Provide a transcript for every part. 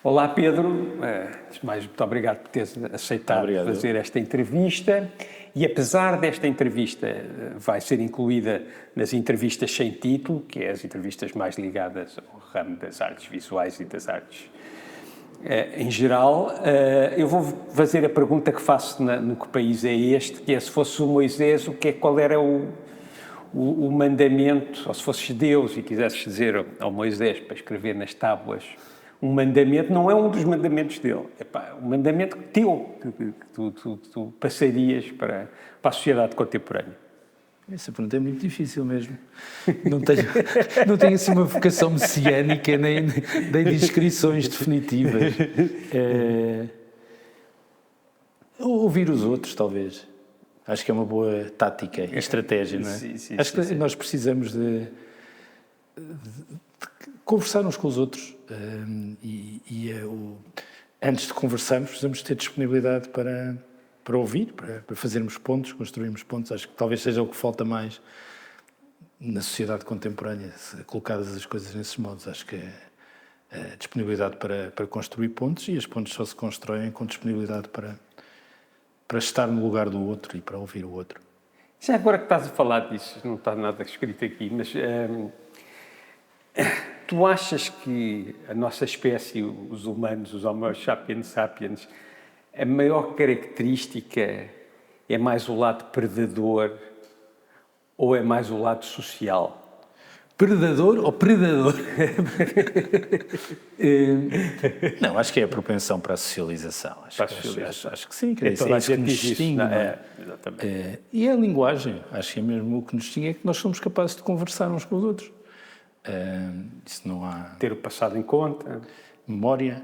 Olá Pedro, antes de mais, muito obrigado por teres aceitado fazer esta entrevista. E apesar desta entrevista vai ser incluída nas entrevistas sem título, que é as entrevistas mais ligadas ao ramo das artes visuais e das artes em geral, eu vou fazer a pergunta que faço no Que País é Este, que é se fosse o Moisés, qual era o mandamento, ou se fosses Deus e quisesses dizer ao Moisés para escrever nas tábuas um mandamento, não é um dos mandamentos dele, é um mandamento teu, que tu passarias para a sociedade contemporânea. Essa pergunta é muito difícil mesmo. Não tenho assim uma vocação messiânica nem de inscrições definitivas. Ouvir os outros, talvez. Acho que é uma boa tática e estratégia, não é? Sim, Acho que nós precisamos de conversar uns com os outros antes de conversarmos precisamos ter disponibilidade para ouvir, para fazermos pontos, construirmos pontos. Acho que talvez seja o que falta mais na sociedade contemporânea, colocadas as coisas nesses modos. Acho que é a disponibilidade para construir pontos, e as pontes só se constroem com disponibilidade para estar no lugar do outro e para ouvir o outro. Já agora que estás a falar disso, não está nada escrito aqui, mas tu achas que a nossa espécie, os humanos, os Homo sapiens sapiens, a maior característica é mais o lado predador ou é mais o lado social? Predador ou predador? Não, acho que é a propensão para a socialização. Acho que sim, que é isso que nos distingue. Exatamente. E é a linguagem. Acho que é mesmo o que nos distingue, é que nós somos capazes de conversar uns com os outros. Isso não há... Ter o passado em conta. Memória.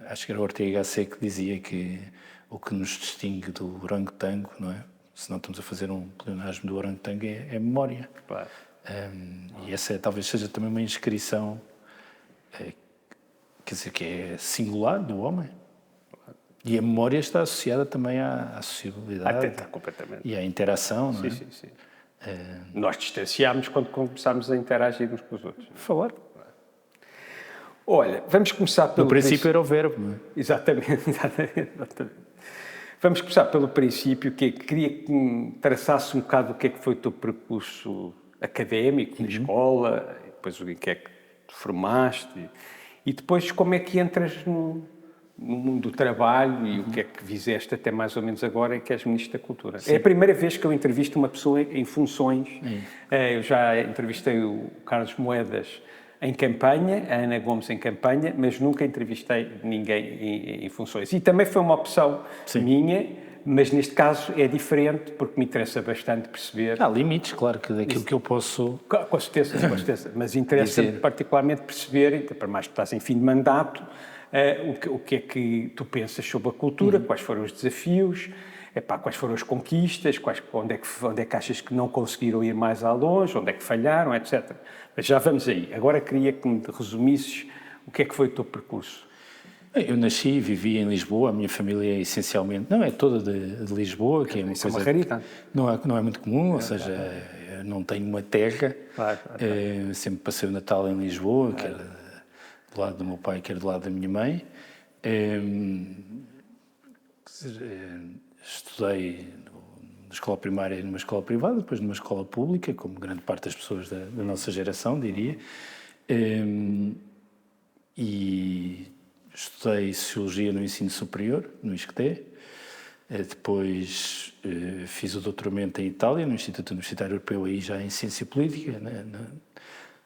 Acho que era o Ortega Gasset que dizia que o que nos distingue do orangotango, não é? Se não estamos a fazer um pleonasmo do orangotango, é memória. Claro. E essa talvez seja também uma inscrição, quer dizer, que é singular do homem. E a memória está associada também à sociabilidade. Está completamente. E à interação, não é? Sim. Nós distanciámos quando começámos a interagir uns com os outros. Falar. Olha, vamos começar pelo... No princípio era o verbo, não é? Exatamente. Vamos começar pelo princípio, que queria que traçasse um bocado o que é que foi o teu percurso académico, na escola, depois o que é que te formaste, e depois como é que entras no mundo do trabalho e o que é que fizeste até mais ou menos agora, que és Ministro da Cultura. Sim. É a primeira vez que eu entrevisto uma pessoa em funções. Eu já entrevistei o Carlos Moedas em campanha, a Ana Gomes em campanha, mas nunca entrevistei ninguém em funções. E também foi uma opção minha, mas neste caso é diferente, porque me interessa bastante perceber... Há limites, claro, que daquilo que eu posso... Com certeza. Mas interessa-me particularmente perceber, para mais que estás em fim de mandato, o que é que tu pensas sobre a cultura, quais foram os desafios, quais foram as conquistas, onde é que achas que não conseguiram ir mais longe, onde é que falharam, etc. Mas já vamos aí. Agora queria que me resumisses o que é que foi o teu percurso. Eu nasci e vivi em Lisboa, a minha família é essencialmente... Não, é toda de Lisboa, que é uma coisa... uma raridade. Não é muito comum, ou seja, eu não tenho uma terra. Claro. Sempre passei o Natal em Lisboa, quer do lado do meu pai, quer do lado da minha mãe. Estudei na escola primária numa escola privada, depois numa escola pública, como grande parte das pessoas da nossa geração, diria. E estudei Sociologia no ensino superior, no ISCTE. Depois fiz o doutoramento em Itália, no Instituto Universitário Europeu, aí já em Ciência Política,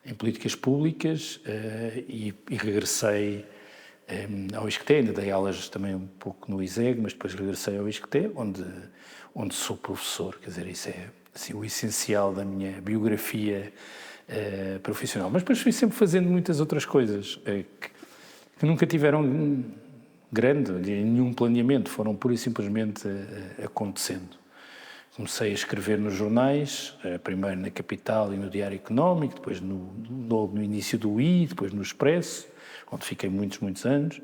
em Políticas Públicas, e regressei ao ISCTE, ainda dei aulas também um pouco no ISEG, mas depois regressei ao ISCTE, onde sou professor, quer dizer, isso é assim, o essencial da minha biografia profissional. Mas depois fui sempre fazendo muitas outras coisas que nunca tiveram nenhum planeamento, foram pura e simplesmente acontecendo. Comecei a escrever nos jornais, primeiro na Capital e no Diário Económico, depois logo no início do I, depois no Expresso, onde fiquei muitos anos.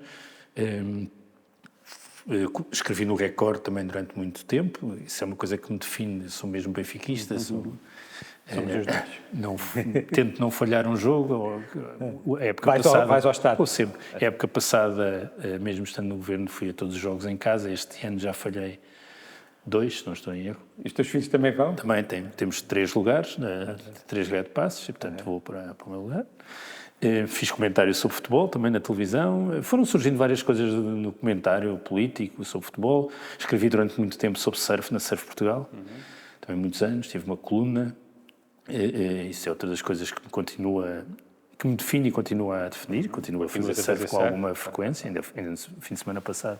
Escrevi no Record também durante muito tempo, isso é uma coisa que me define, sou mesmo benfiquista, Somos os dois. Tento não falhar um jogo. A época passada, vais ao estádio? Ou sempre. A época passada, mesmo estando no governo, fui a todos os jogos em casa. Este ano já falhei 2, se não estou em erro. E os teus filhos também vão? Também temos 3 lugares, 3 Grade Passes, e portanto vou para o meu lugar. Fiz comentário sobre futebol, também na televisão. Foram surgindo várias coisas no comentário político sobre futebol. Escrevi durante muito tempo sobre surf, na Surf Portugal. Também muitos anos. Tive uma coluna. Isso é outra das coisas que me define e continua a definir. Continuo a fazer surf com alguma frequência. Ainda no fim de semana passado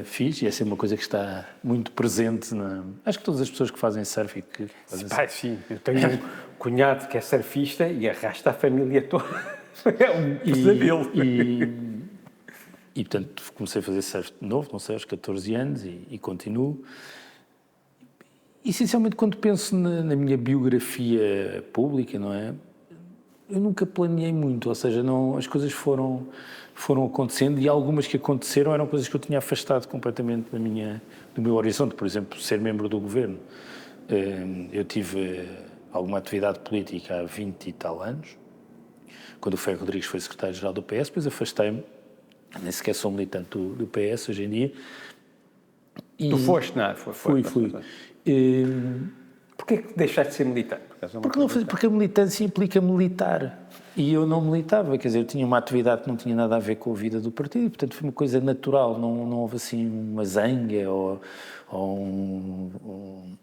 fiz, e essa é uma coisa que está muito presente acho que todas as pessoas que fazem surf e que fazem sim, eu tenho um cunhado que é surfista e arrasta a família toda. É um pesadelo. E portanto comecei a fazer surf de novo, não sei, aos 14 anos e continuo. Essencialmente, quando penso na minha biografia pública, não é? Eu nunca planeei muito, ou seja, as coisas foram acontecendo, e algumas que aconteceram eram coisas que eu tinha afastado completamente do meu horizonte. Por exemplo, ser membro do governo. Eu tive alguma atividade política há 20 e tal anos, quando o Ferro Rodrigues foi secretário-geral do PS, depois afastei-me, nem sequer sou militante do PS hoje em dia. Tu foste, não é? Fui. Porquê que deixaste de ser militante? Porque a militância implica militar. E eu não militava, quer dizer, eu tinha uma atividade que não tinha nada a ver com a vida do partido, e, portanto, foi uma coisa natural, não houve assim uma zanga ou um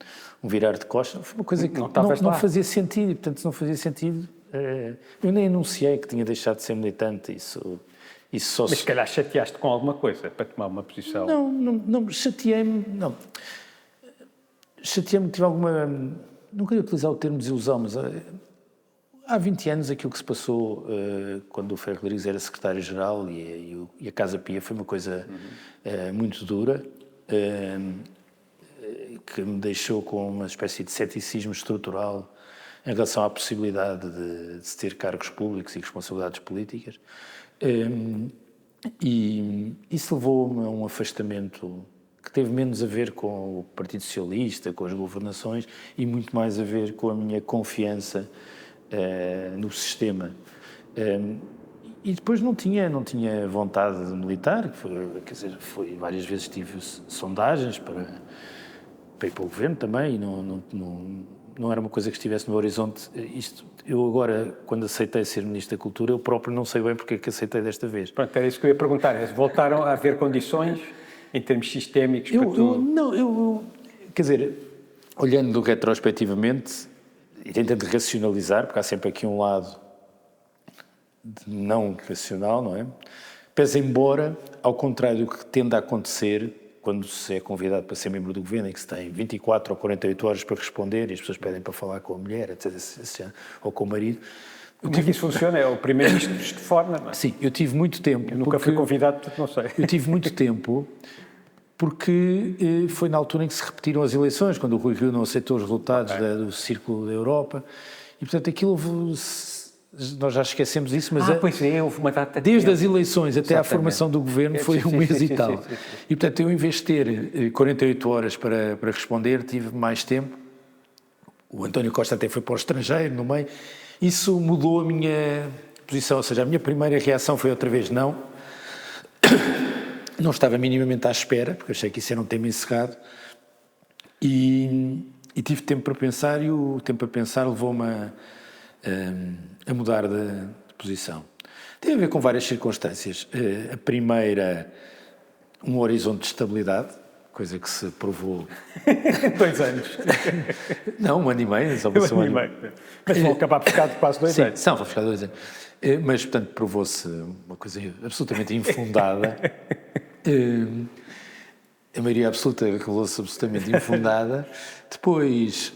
virar de costas, foi uma coisa que não fazia sentido, e, portanto, se não fazia sentido, eu nem anunciei que tinha deixado de ser militante, isso só... Mas se calhar chateaste com alguma coisa para tomar uma posição... Não, chateei-me, Chateei-me que tive alguma... Não queria utilizar o termo desilusão, mas há 20 anos aquilo que se passou quando o Ferro Rodrigues era secretário-geral e a Casa Pia foi uma coisa muito dura, que me deixou com uma espécie de ceticismo estrutural em relação à possibilidade de se ter cargos públicos e responsabilidades políticas. E isso levou-me a um afastamento que teve menos a ver com o Partido Socialista, com as governações, e muito mais a ver com a minha confiança no sistema. E depois não tinha vontade de militar, quer dizer, várias vezes tive sondagens para ir para o governo também, e não era uma coisa que estivesse no horizonte. Eu agora, quando aceitei ser Ministro da Cultura, eu próprio não sei bem porque é que aceitei desta vez. Pronto, era isso que eu ia perguntar. Voltaram a haver condições em termos sistémicos para tu... Quer dizer, olhando retrospectivamente e tentando racionalizar, porque há sempre aqui um lado não racional, não é? Pese embora, ao contrário do que tende a acontecer quando se é convidado para ser membro do governo, em que se tem 24 ou 48 horas para responder e as pessoas pedem para falar com a mulher, etc., ou com o marido. Como é que isso funciona? É o primeiro-ministro de forma, não é? Sim, eu tive muito tempo. Eu nunca fui convidado, portanto não sei. Eu tive muito tempo porque foi na altura em que se repetiram as eleições, quando o Rui Rio não aceitou os resultados do Círculo da Europa, e portanto aquilo nós já esquecemos isso, mas pois é, houve uma data desde as eleições até à formação do governo foi um mês e tal. E portanto eu, em vez de ter 48 horas para responder, tive mais tempo. O António Costa até foi para o estrangeiro no meio. Isso mudou a minha posição, ou seja, a minha primeira reação foi outra vez não. Não estava minimamente à espera, porque achei que isso era um tema encerrado, e tive tempo para pensar, e o tempo a pensar levou-me a mudar de posição. Tem a ver com várias circunstâncias. A primeira, um horizonte de estabilidade, coisa que se provou... 2 anos. Não, 1 ano e meio. Só um ano e meio. Mas vão acabar por ficar de quase 2 anos. Sim, vão ficar 2 anos. Mas, portanto, provou-se uma coisa absolutamente infundada. A maioria absoluta revelou-se absolutamente infundada. Depois,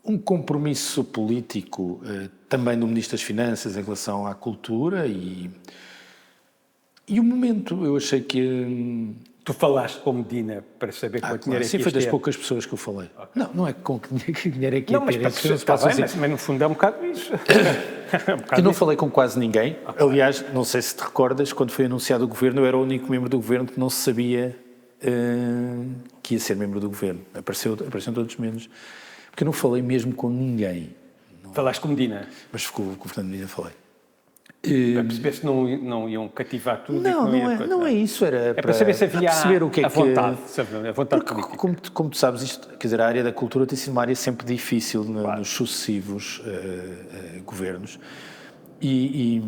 um compromisso político também do Ministro das Finanças em relação à cultura e o momento. Eu achei que... Tu falaste com Medina para saber quanto dinheiro é que sim, foi das poucas pessoas que eu falei. Okay. Não é com que dinheiro é que ia ter. Mas no fundo é um bocado isso. Eu não falei com quase ninguém. Okay. Aliás, não sei se te recordas, quando foi anunciado o governo, eu era o único membro do governo que não se sabia que ia ser membro do governo. Apareceram todos menos Porque eu não falei mesmo com ninguém. Falaste com Medina? Mas com o Fernando Medina falei. Para perceber se não iam cativar tudo? Não é isso. Era para saber se havia perceber o que é a vontade, a vontade política. Como tu sabes, isto, quer dizer, a área da cultura tem sido uma área sempre difícil nos sucessivos governos. E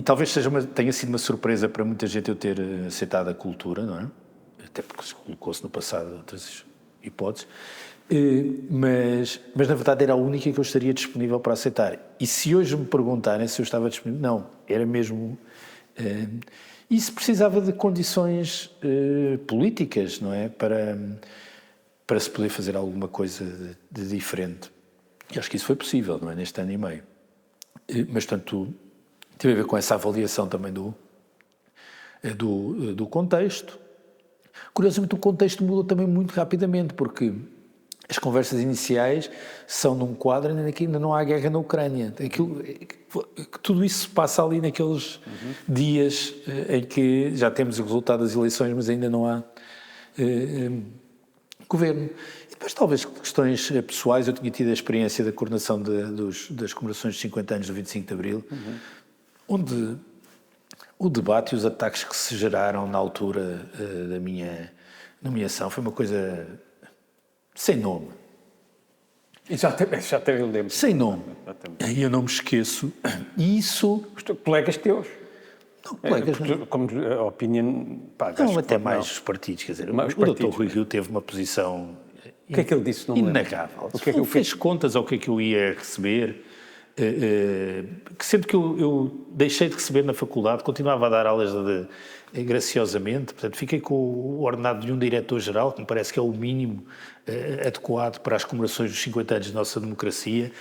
talvez tenha sido uma surpresa para muita gente eu ter aceitado a cultura, não é? Até porque se colocou-se no passado outras hipóteses. Mas na verdade era a única que eu estaria disponível para aceitar. E se hoje me perguntarem se eu estava disponível, não, era mesmo... Isso precisava de condições políticas, não é? Para se poder fazer alguma coisa de diferente. E acho que isso foi possível, não é? Neste ano e meio. Mas, portanto, teve a ver com essa avaliação também do contexto. Curiosamente, o contexto mudou também muito rapidamente, porque as conversas iniciais são num quadro ainda não há guerra na Ucrânia. Tudo isso se passa ali naqueles dias em que já temos o resultado das eleições, mas ainda não há governo. E depois, talvez, questões pessoais. Eu tinha tido a experiência da coordenação das comemorações de 50 anos do 25 de Abril, onde o debate e os ataques que se geraram na altura da minha nomeação foi uma coisa sem nome. Já teve eu lembro. Sem nome. E eu não me esqueço. E isso... Colegas teus. Não, colegas... Como a opinião... Não, até mais os partidos. Quer dizer, o Dr. Rui Rio teve uma posição... O que é que ele disse? Não inegável. Ele fez contas ao que é que eu ia receber... que sempre que eu deixei de receber na faculdade, continuava a dar aulas graciosamente, portanto fiquei com o ordenado de um diretor-geral, que me parece que é o mínimo adequado para as comemorações dos 50 anos da nossa democracia.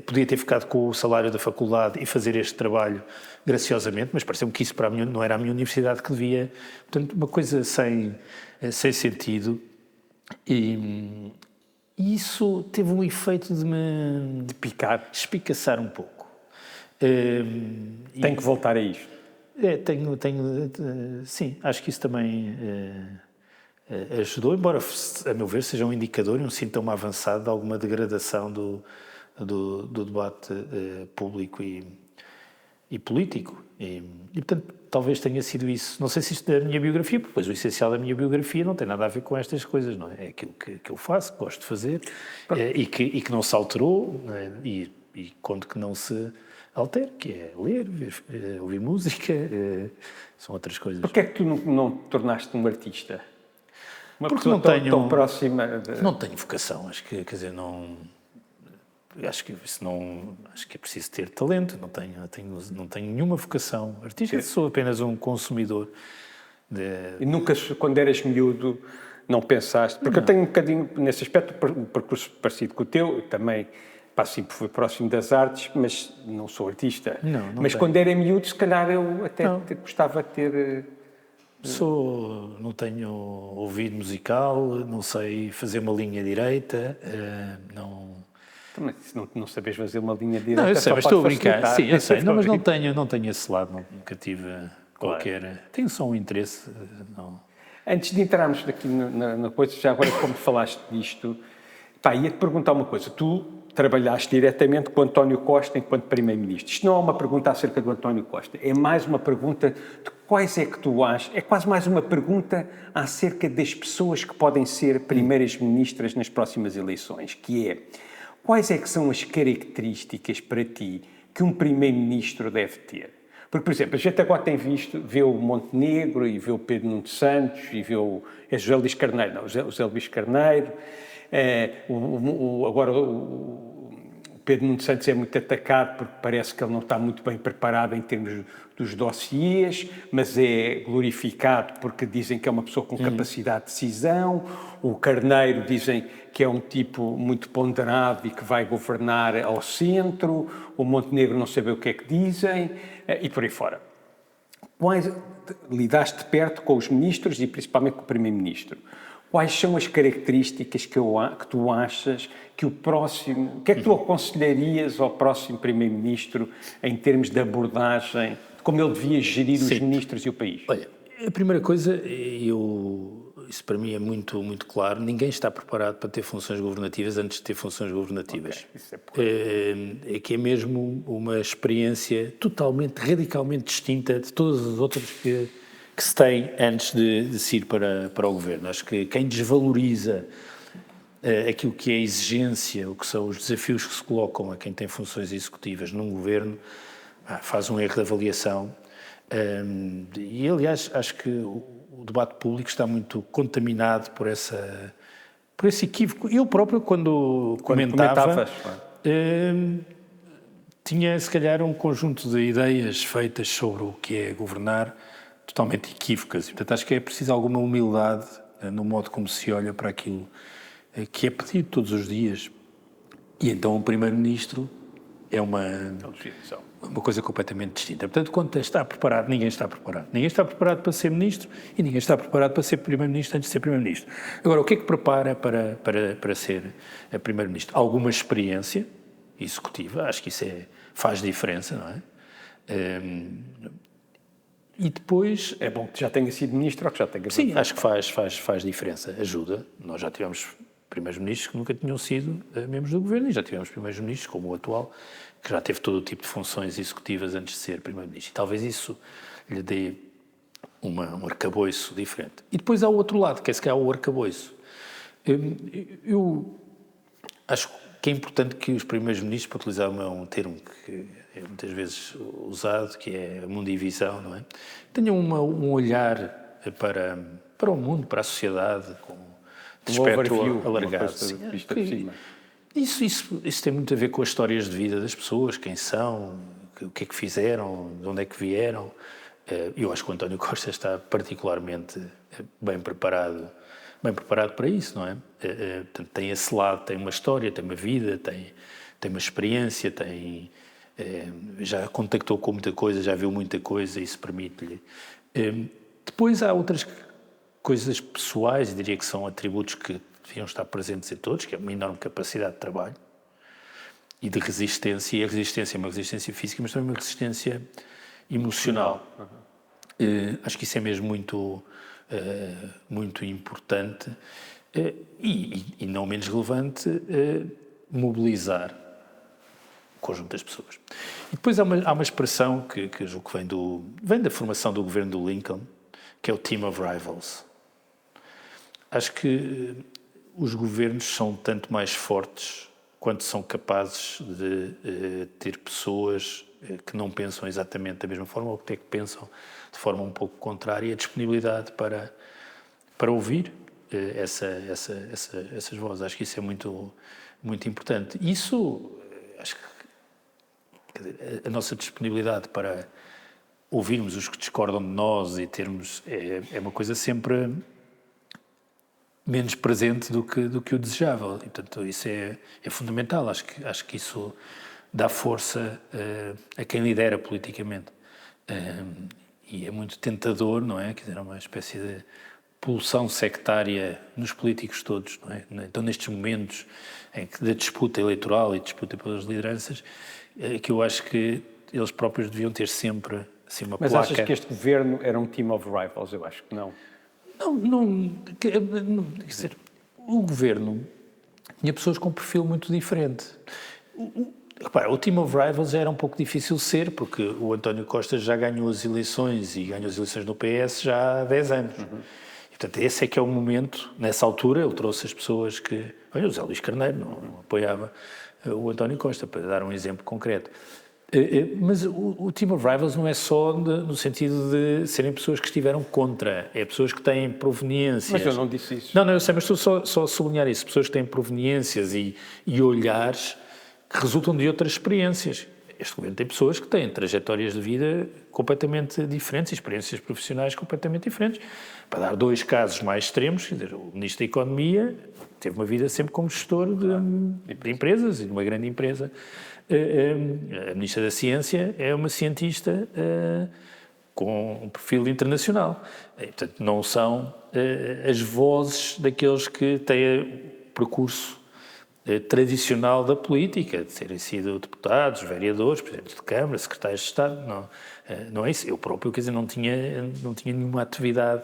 Podia ter ficado com o salário da faculdade e fazer este trabalho graciosamente, mas pareceu-me que isso para mim não era a minha universidade que devia, portanto uma coisa sem sentido. E isso teve um efeito de me espicaçar um pouco. Tem que voltar a isto. Sim, acho que isso também ajudou, embora, a meu ver, seja um indicador e um sintoma avançado de alguma degradação do debate público e político. E, portanto, talvez tenha sido isso. Não sei se isto é a minha biografia, porque depois o essencial da minha biografia não tem nada a ver com estas coisas, não é? É aquilo que eu faço, que gosto de fazer, e que não se alterou, não é? E conto que não se altere, que é ler, ouvir música, são outras coisas. Porquê é que tu não te tornaste um artista? Porque não tenho... tão próxima... Não tenho vocação, acho que, quer dizer, não... Acho que é preciso ter talento, não tenho nenhuma vocação artística, sou apenas um consumidor. E nunca, quando eras miúdo, não pensaste... Porque eu tenho um bocadinho, nesse aspecto, um percurso parecido com o teu, também sempre fui próximo das artes, mas não sou artista. Mas tenho. Quando era miúdo, se calhar eu até gostava de ter... Não tenho ouvido musical, não sei fazer uma linha direita, não... Mas se não sabes fazer uma linha direta... Não, eu sei, mas estou a brincar. Sim, eu sei, mas não tenho esse lado, nunca tive qualquer... Tenho só um interesse, não... Antes de entrarmos aqui na coisa, já agora como falaste disto, ia-te perguntar uma coisa. Tu trabalhaste diretamente com António Costa enquanto Primeiro-Ministro. Isto não é uma pergunta acerca do António Costa, é mais uma pergunta de quais é que tu achas... É quase mais uma pergunta acerca das pessoas que podem ser Primeiras-Ministras nas próximas eleições, que é... Quais é que são as características para ti que um Primeiro-Ministro deve ter? Porque, por exemplo, a gente agora vê o Montenegro e vê o Pedro Nuno Santos e vê o José Luís Carneiro. Não, o José Luís Carneiro. Agora o Pedro Nuno Santos é muito atacado porque parece que ele não está muito bem preparado em termos dos dossiês, mas é glorificado porque dizem que é uma pessoa com capacidade de decisão. O Carneiro dizem que é um tipo muito ponderado e que vai governar ao centro. O Montenegro não sabe o que é que dizem e por aí fora. Lidaste de perto com os ministros e principalmente com o Primeiro-Ministro. Quais são as características que tu achas que o próximo... O que é que tu aconselharias ao próximo Primeiro-Ministro em termos de abordagem, de como ele devia gerir os ministros e o país? Olha, a primeira coisa, eu isso para mim é muito, muito claro. Ninguém está preparado para ter funções governativas antes de ter funções governativas. É que é mesmo uma experiência totalmente, radicalmente distinta de todas as outras que se tem antes de se ir para o governo. Acho que quem desvaloriza aquilo que é a exigência, o que são os desafios que se colocam a quem tem funções executivas num governo, faz um erro de avaliação. E, aliás, acho que o debate público está muito contaminado por esse equívoco. Eu próprio, quando comentava, tinha, se calhar, um conjunto de ideias feitas sobre o que é governar totalmente equívocas. Portanto, acho que é preciso alguma humildade no modo como se olha para aquilo que é pedido todos os dias. E então o Primeiro-Ministro é uma coisa completamente distinta. Portanto, quando está preparado, ninguém está preparado. Ninguém está preparado para ser Ministro e ninguém está preparado para ser Primeiro-Ministro antes de ser Primeiro-Ministro. Agora, o que é que prepara para ser Primeiro-Ministro? Alguma experiência executiva, acho que isso faz diferença, não é? E depois... É bom que já tenha sido Ministro ou que já tenha... Sim, acho que faz diferença, ajuda. Nós já tivemos primeiros-ministros que nunca tinham sido membros do governo e já tivemos primeiros-ministros, como o atual, que já teve todo o tipo de funções executivas antes de ser primeiro-ministro. E talvez isso lhe dê um arcabouço diferente. E depois há o outro lado, que é se calhar o arcabouço. Eu acho que é importante que os primeiros-ministros, para utilizar um termo que é muitas vezes usado, que é a mundivisão, não é? Tenham um olhar para o mundo, para a sociedade, com de espectro alargado. Isso tem muito a ver com as histórias de vida das pessoas, quem são, o que é que fizeram, de onde é que vieram. Eu acho que o António Costa está particularmente bem preparado para isso, não é? Portanto, tem esse lado, tem uma história, tem uma vida, tem uma experiência, já contactou com muita coisa, já viu muita coisa, isso permite-lhe. Depois há outras coisas pessoais, eu diria que são atributos que deviam estar presentes em todos, que é uma enorme capacidade de trabalho e de resistência, e a resistência é uma resistência física, mas também uma resistência emocional. Acho que isso é mesmo muito importante e não menos relevante, mobilizar o conjunto das pessoas. E depois há uma expressão que eu julgo que vem da formação do governo do Lincoln, que é o Team of Rivals. Acho que os governos são tanto mais fortes quanto são capazes de ter pessoas que não pensam exatamente da mesma forma ou até que pensam de forma um pouco contrária, e a disponibilidade para ouvir essas vozes. Acho que isso é muito, muito importante. Isso, acho que a nossa disponibilidade para ouvirmos os que discordam de nós e termos é uma coisa sempre menos presente do que o desejável. E, portanto, isso é fundamental. Acho que isso dá força a quem lidera politicamente. E é muito tentador, não é? Quer dizer, é uma espécie de pulsão sectária nos políticos todos, não é? Então, nestes momentos da disputa eleitoral e disputa pelas lideranças, que eu acho que eles próprios deviam ter sempre assim, uma placa. Mas achas que este governo era um team of rivals? Eu acho que não. Não, quer dizer, o governo tinha pessoas com um perfil muito diferente. Repara, o Team of Rivals era um pouco difícil ser, porque o António Costa já ganhou as eleições e ganhou as eleições no PS já há 10 anos. Uhum. E, portanto, esse é que é o momento, nessa altura, ele trouxe as pessoas que... Olha, o Zé Luís Carneiro não apoiava o António Costa, para dar um exemplo concreto. Mas o Team of Rivals não é só no sentido de serem pessoas que estiveram contra, é pessoas que têm proveniências. Mas eu não disse isso. Não, eu sei, mas estou só a sublinhar isso. Pessoas que têm proveniências e olhares que resultam de outras experiências. Este governo tem pessoas que têm trajetórias de vida completamente diferentes, experiências profissionais completamente diferentes. Para dar 2 casos mais extremos, quer dizer, o Ministro da Economia teve uma vida sempre como gestor de empresas e de uma grande empresa. A Ministra da Ciência é uma cientista com um perfil internacional. E, portanto, não são as vozes daqueles que têm o percurso tradicional da política, de terem sido deputados, vereadores, presidentes de Câmara, secretários de Estado. Não. Não é isso? Eu próprio, quer dizer, não tinha nenhuma atividade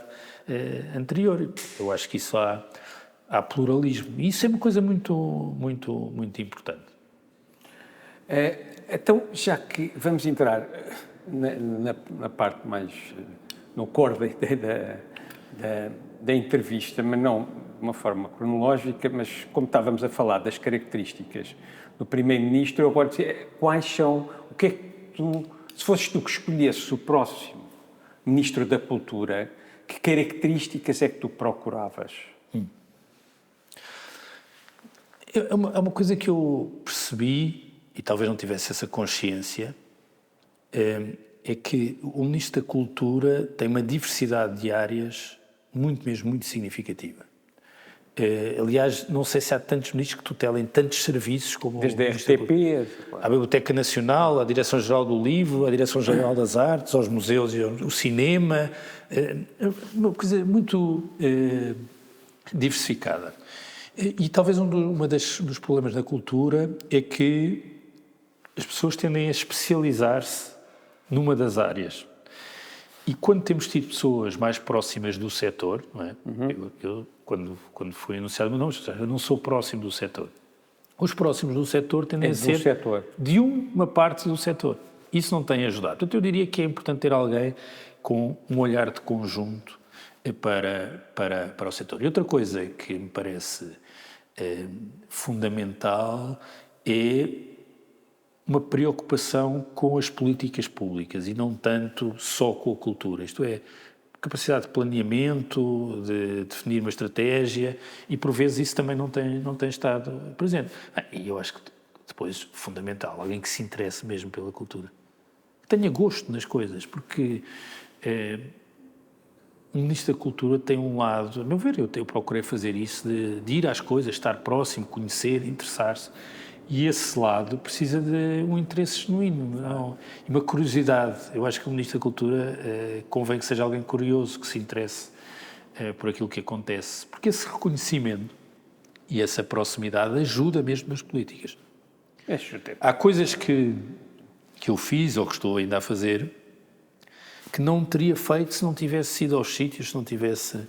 anterior. Eu acho que isso há pluralismo. E isso é uma coisa muito, muito, muito importante. Então, já que vamos entrar na parte mais, no core da entrevista, mas não de uma forma cronológica, mas como estávamos a falar das características do Primeiro-Ministro, eu agora dizer, quais são, o que é que tu, se fosses tu que escolhesses o próximo Ministro da Cultura, que características é que tu procuravas? É uma coisa que eu percebi, e talvez não tivesse essa consciência, é que o Ministro da Cultura tem uma diversidade de áreas mesmo muito significativa. Aliás, não sei se há tantos ministros que tutelem tantos serviços como desde a RTP, à Biblioteca Nacional, à Direção-Geral do Livro, à Direção-Geral das Artes, aos museus e ao cinema, uma coisa muito diversificada. E talvez dos problemas da cultura é que as pessoas tendem a especializar-se numa das áreas. E quando temos tido pessoas mais próximas do setor, não é? Eu quando fui anunciado, eu não sou próximo do setor. Os próximos do setor tendem a ser de uma parte do setor. Isso não tem ajudado. Portanto, eu diria que é importante ter alguém com um olhar de conjunto para o setor. E outra coisa que me parece fundamental é uma preocupação com as políticas públicas e não tanto só com a cultura. Isto é, capacidade de planeamento, de definir uma estratégia, e por vezes isso também não tem estado presente. E eu acho que depois, fundamental, alguém que se interesse mesmo pela cultura. Que tenha gosto nas coisas, porque o Ministro da Cultura tem um lado, a meu ver, eu procurei fazer isso, de ir às coisas, estar próximo, conhecer, interessar-se. E esse lado precisa de um interesse genuíno e uma curiosidade. Eu acho que o Ministro da Cultura convém que seja alguém curioso, que se interesse por aquilo que acontece. Porque esse reconhecimento e essa proximidade ajuda mesmo nas políticas. Há coisas que eu fiz ou que estou ainda a fazer que não teria feito se não tivesse ido aos sítios, se não tivesse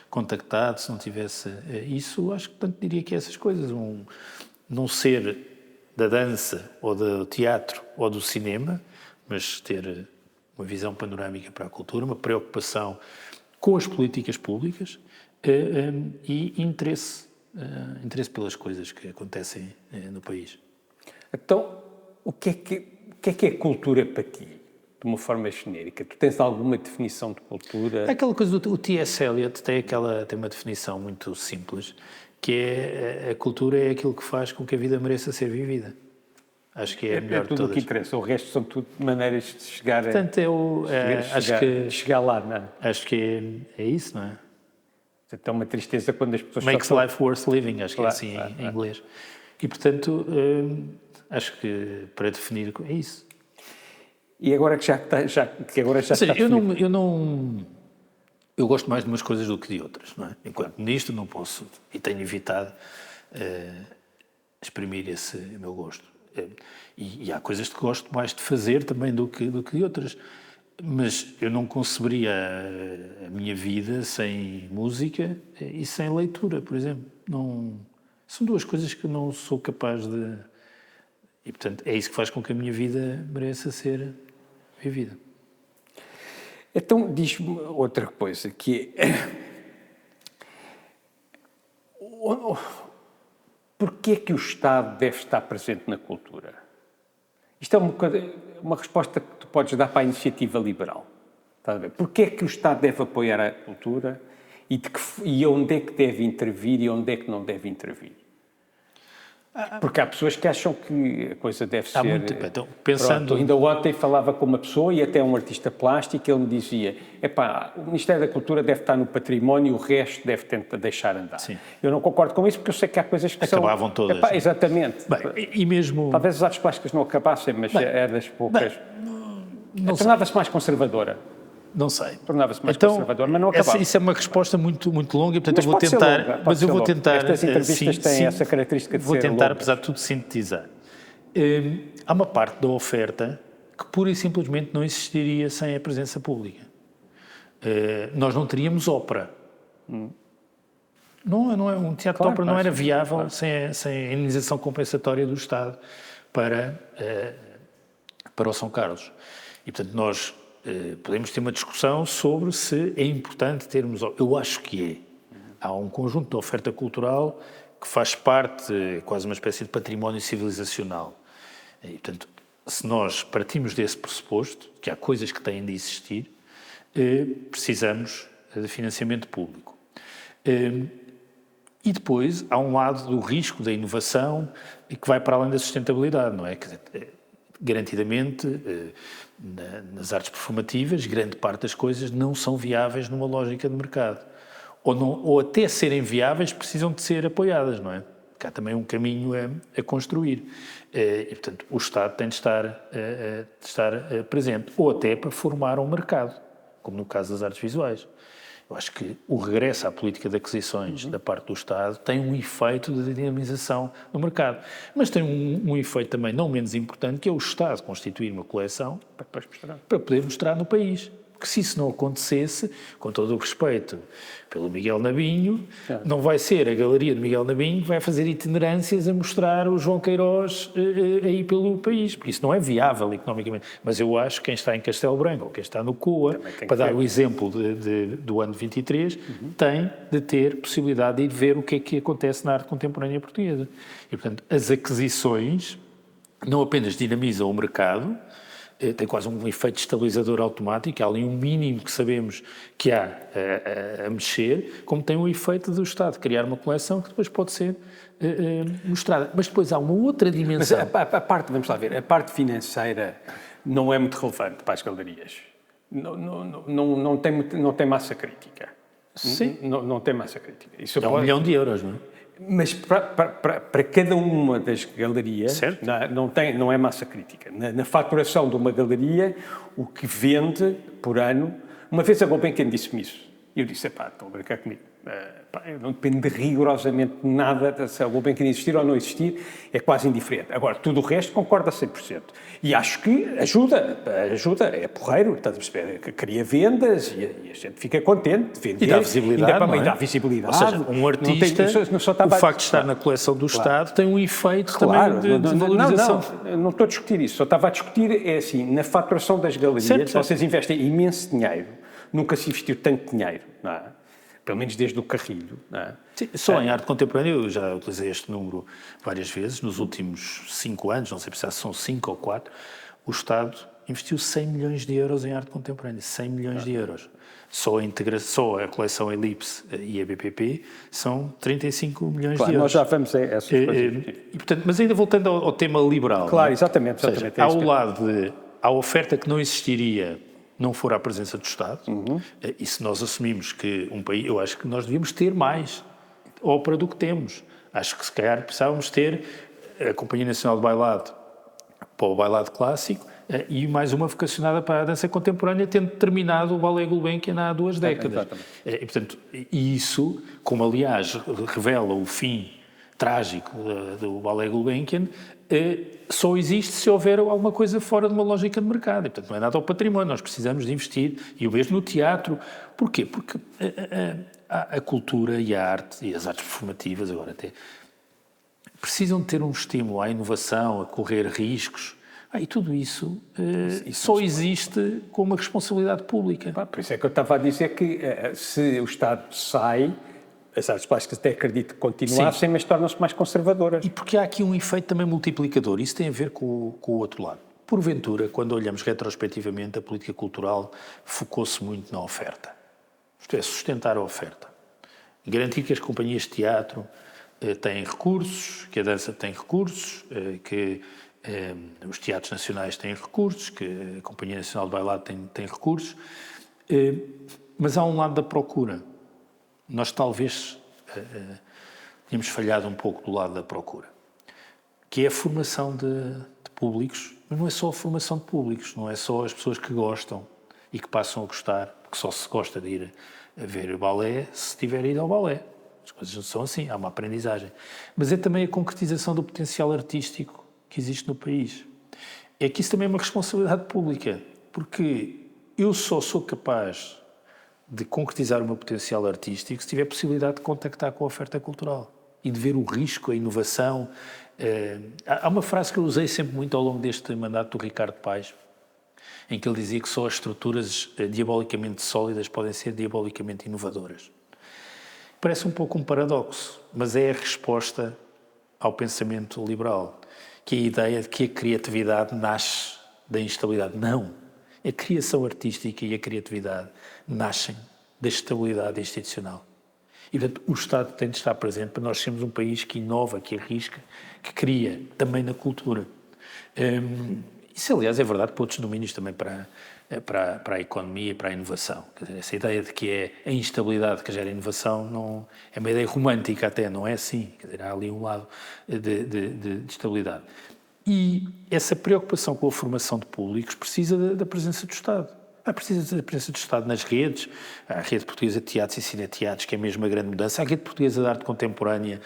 contactado, se não tivesse... Isso, acho que, portanto, diria que essas coisas, não ser da dança ou do teatro ou do cinema, mas ter uma visão panorâmica para a cultura, uma preocupação com as políticas públicas e interesse pelas coisas que acontecem no país. Então, o que é cultura para ti, de uma forma genérica? Tu tens alguma definição de cultura? Aquela coisa do T.S. Eliot tem uma definição muito simples, que é a cultura é aquilo que faz com que a vida mereça ser vivida. Acho que é a melhor de todas. É tudo o que interessa, o resto são tudo maneiras de chegar chegar lá, não é? Acho que é isso, não é? É uma tristeza quando as pessoas... Makes life worth living, acho que é assim em inglês. E, portanto, acho que para definir é isso. E agora que já está eu gosto mais de umas coisas do que de outras, não é? Enquanto ministro não posso, e tenho evitado exprimir esse meu gosto. E há coisas que gosto mais de fazer também do que de outras. Mas eu não conceberia a minha vida sem música e sem leitura, por exemplo. São duas coisas que não sou capaz de... E, portanto, é isso que faz com que a minha vida mereça ser vivida. Então, diz-me outra coisa, que é... Porquê é que o Estado deve estar presente na cultura? Isto é uma resposta que tu podes dar para a iniciativa liberal. Estás a ver? Porquê é que o Estado deve apoiar a cultura e onde é que deve intervir e onde é que não deve intervir? Porque há pessoas que acham que a coisa deve ser... Então, pensando... Pronto, ainda ontem falava com uma pessoa e até um artista plástico, ele me dizia, o Ministério da Cultura deve estar no património e o resto deve tentar deixar andar. Sim. Eu não concordo com isso porque eu sei que há coisas que acabavam todas. Exatamente. Bem, e mesmo... Talvez as artes plásticas não acabassem, mas é das poucas... Tornava-se mais conservadora. Não sei. Tornava-se mais conservador, mas não acabava. Isso é uma resposta muito, muito longa e, portanto, eu vou tentar... Mas eu vou tentar... Estas entrevistas têm essa característica de ser Vou tentar, longas. apesar de tudo, sintetizar. Há uma parte da oferta que pura e simplesmente não existiria sem a presença pública. Nós não teríamos ópera. Não é um teatro de ópera não era viável sem a indenização compensatória do Estado para o São Carlos. E, portanto, nós podemos ter uma discussão sobre se é importante termos... Eu acho que é. Há um conjunto de oferta cultural que faz parte, quase uma espécie de património civilizacional. E, portanto, se nós partimos desse pressuposto, que há coisas que têm de existir, precisamos de financiamento público. E depois há um lado do risco da inovação que vai para além da sustentabilidade, não é? Garantidamente, nas artes performativas, grande parte das coisas não são viáveis numa lógica de mercado. Ou até serem viáveis precisam de ser apoiadas, não é? Porque há também um caminho a construir. E, portanto, o Estado tem de estar presente. Ou até para formar um mercado, como no caso das artes visuais. Eu acho que o regresso à política de aquisições da parte do Estado tem um efeito de dinamização no mercado. Mas tem um efeito também não menos importante, que é o Estado constituir uma coleção para poder mostrar no país. Porque se isso não acontecesse, com todo o respeito pelo Miguel Nabinho, não vai ser a Galeria de Miguel Nabinho que vai fazer itinerâncias a mostrar o João Queiroz aí pelo país, porque isso não é viável economicamente. Mas eu acho que quem está em Castelo Branco ou quem está no COA, para dar o exemplo do ano 23, tem de ter possibilidade de ir ver o que é que acontece na arte contemporânea portuguesa. E, portanto, as aquisições não apenas dinamizam o mercado, tem quase um efeito estabilizador automático, há ali um mínimo que sabemos que há a mexer, como tem o efeito do Estado criar uma coleção que depois pode ser mostrada. Mas depois há uma outra dimensão. Mas a parte, vamos lá ver, a parte financeira não é muito relevante para as galerias. Não tem massa crítica. Sim. Não tem massa crítica. Isso é 1 milhão de euros, não é? Mas para cada uma das galerias não é massa crítica. Na faturação de uma galeria, o que vende por ano... Uma vez a Gulbenkian disse-me isso. E eu disse, estão a brincar comigo. Não depende rigorosamente nada se a Gulbenkian existir ou não existir, é quase indiferente. Agora, tudo o resto concorda 100%. E acho que ajuda, é porreiro, estás a perceber, que cria vendas e a gente fica contente de vender. E dá visibilidade, não é? E dá visibilidade. Ou seja, um artista, o facto de estar na coleção do Estado tem um efeito também de valorização. Não estou a discutir isso, só estava a discutir, é assim, na faturação das galerias, vocês investem imenso dinheiro, nunca se investiu tanto dinheiro, não é? Pelo menos desde o Carrilho. Não é? Sim, só em arte contemporânea, eu já utilizei este número várias vezes, nos últimos 5 anos, não sei se são 5 ou 4, o Estado investiu 100 milhões de euros em arte contemporânea, 100 milhões de euros. Só a coleção Elipse e a BPP são 35 milhões de euros. Nós já vamos a essas coisas. Portanto, mas ainda voltando ao tema liberal. Claro, exatamente. Ou seja, ao lado há oferta que não existiria não for a presença do Estado, e se nós assumimos que um país, eu acho que nós devíamos ter mais ópera do que temos. Acho que se calhar precisávamos ter a Companhia Nacional de Bailado para o bailado clássico e mais uma vocacionada para a dança contemporânea, tendo terminado o Ballet Gulbenkian há 2 décadas. E, portanto, isso, como aliás revela o fim trágico do Ballet Gulbenkian, só existe se houver alguma coisa fora de uma lógica de mercado. E, portanto, não é nada ao património, nós precisamos de investir, e o mesmo no teatro. Porquê? Porque a cultura e a arte, e as artes performativas agora até, precisam ter um estímulo à inovação, a correr riscos, e tudo isso só existe com uma responsabilidade pública. Por isso é que eu estava a dizer que se o Estado sai, as artes plásticas até acredito que continuassem, mas tornam-se mais conservadoras. E porque há aqui um efeito também multiplicador, isso tem a ver com o outro lado. Porventura, quando olhamos retrospectivamente, a política cultural focou-se muito na oferta. Isto é, sustentar a oferta. Garantir que as companhias de teatro têm recursos, que a dança tem recursos, que os teatros nacionais têm recursos, que a Companhia Nacional de Bailado tem recursos. Mas há um lado da procura. Nós talvez tínhamos falhado um pouco do lado da procura, que é a formação de públicos, mas não é só a formação de públicos, não é só as pessoas que gostam e que passam a gostar, porque só se gosta de ir a ver balé se tiver ido ao balé. As coisas não são assim, há uma aprendizagem. Mas é também a concretização do potencial artístico que existe no país. é que isso também é uma responsabilidade pública, porque eu só sou capaz de concretizar o meu potencial artístico se tiver possibilidade de contactar com a oferta cultural e de ver o risco, a inovação. Há uma frase que eu usei sempre muito ao longo deste mandato do Ricardo Paes, em que ele dizia que só as estruturas diabolicamente sólidas podem ser diabolicamente inovadoras. Parece um pouco um paradoxo, mas é a resposta ao pensamento liberal, que é a ideia de que a criatividade nasce da instabilidade. Não. A criação artística e a criatividade nascem da estabilidade institucional. E, portanto, o Estado tem de estar presente para nós sermos um país que inova, que arrisca, que cria, também na cultura. Isso, aliás, é verdade para outros domínios também, para a economia e para a inovação. Quer dizer, essa ideia de que é a instabilidade que gera inovação não, é uma ideia romântica até, não é assim. Quer dizer, há ali um lado de estabilidade. E essa preocupação com a formação de públicos precisa da presença do Estado. Precisa da presença do Estado nas redes. Há a Rede Portuguesa de Teatros e Cineteatros, que é mesmo uma grande mudança. Há a Rede Portuguesa de Arte Contemporânea,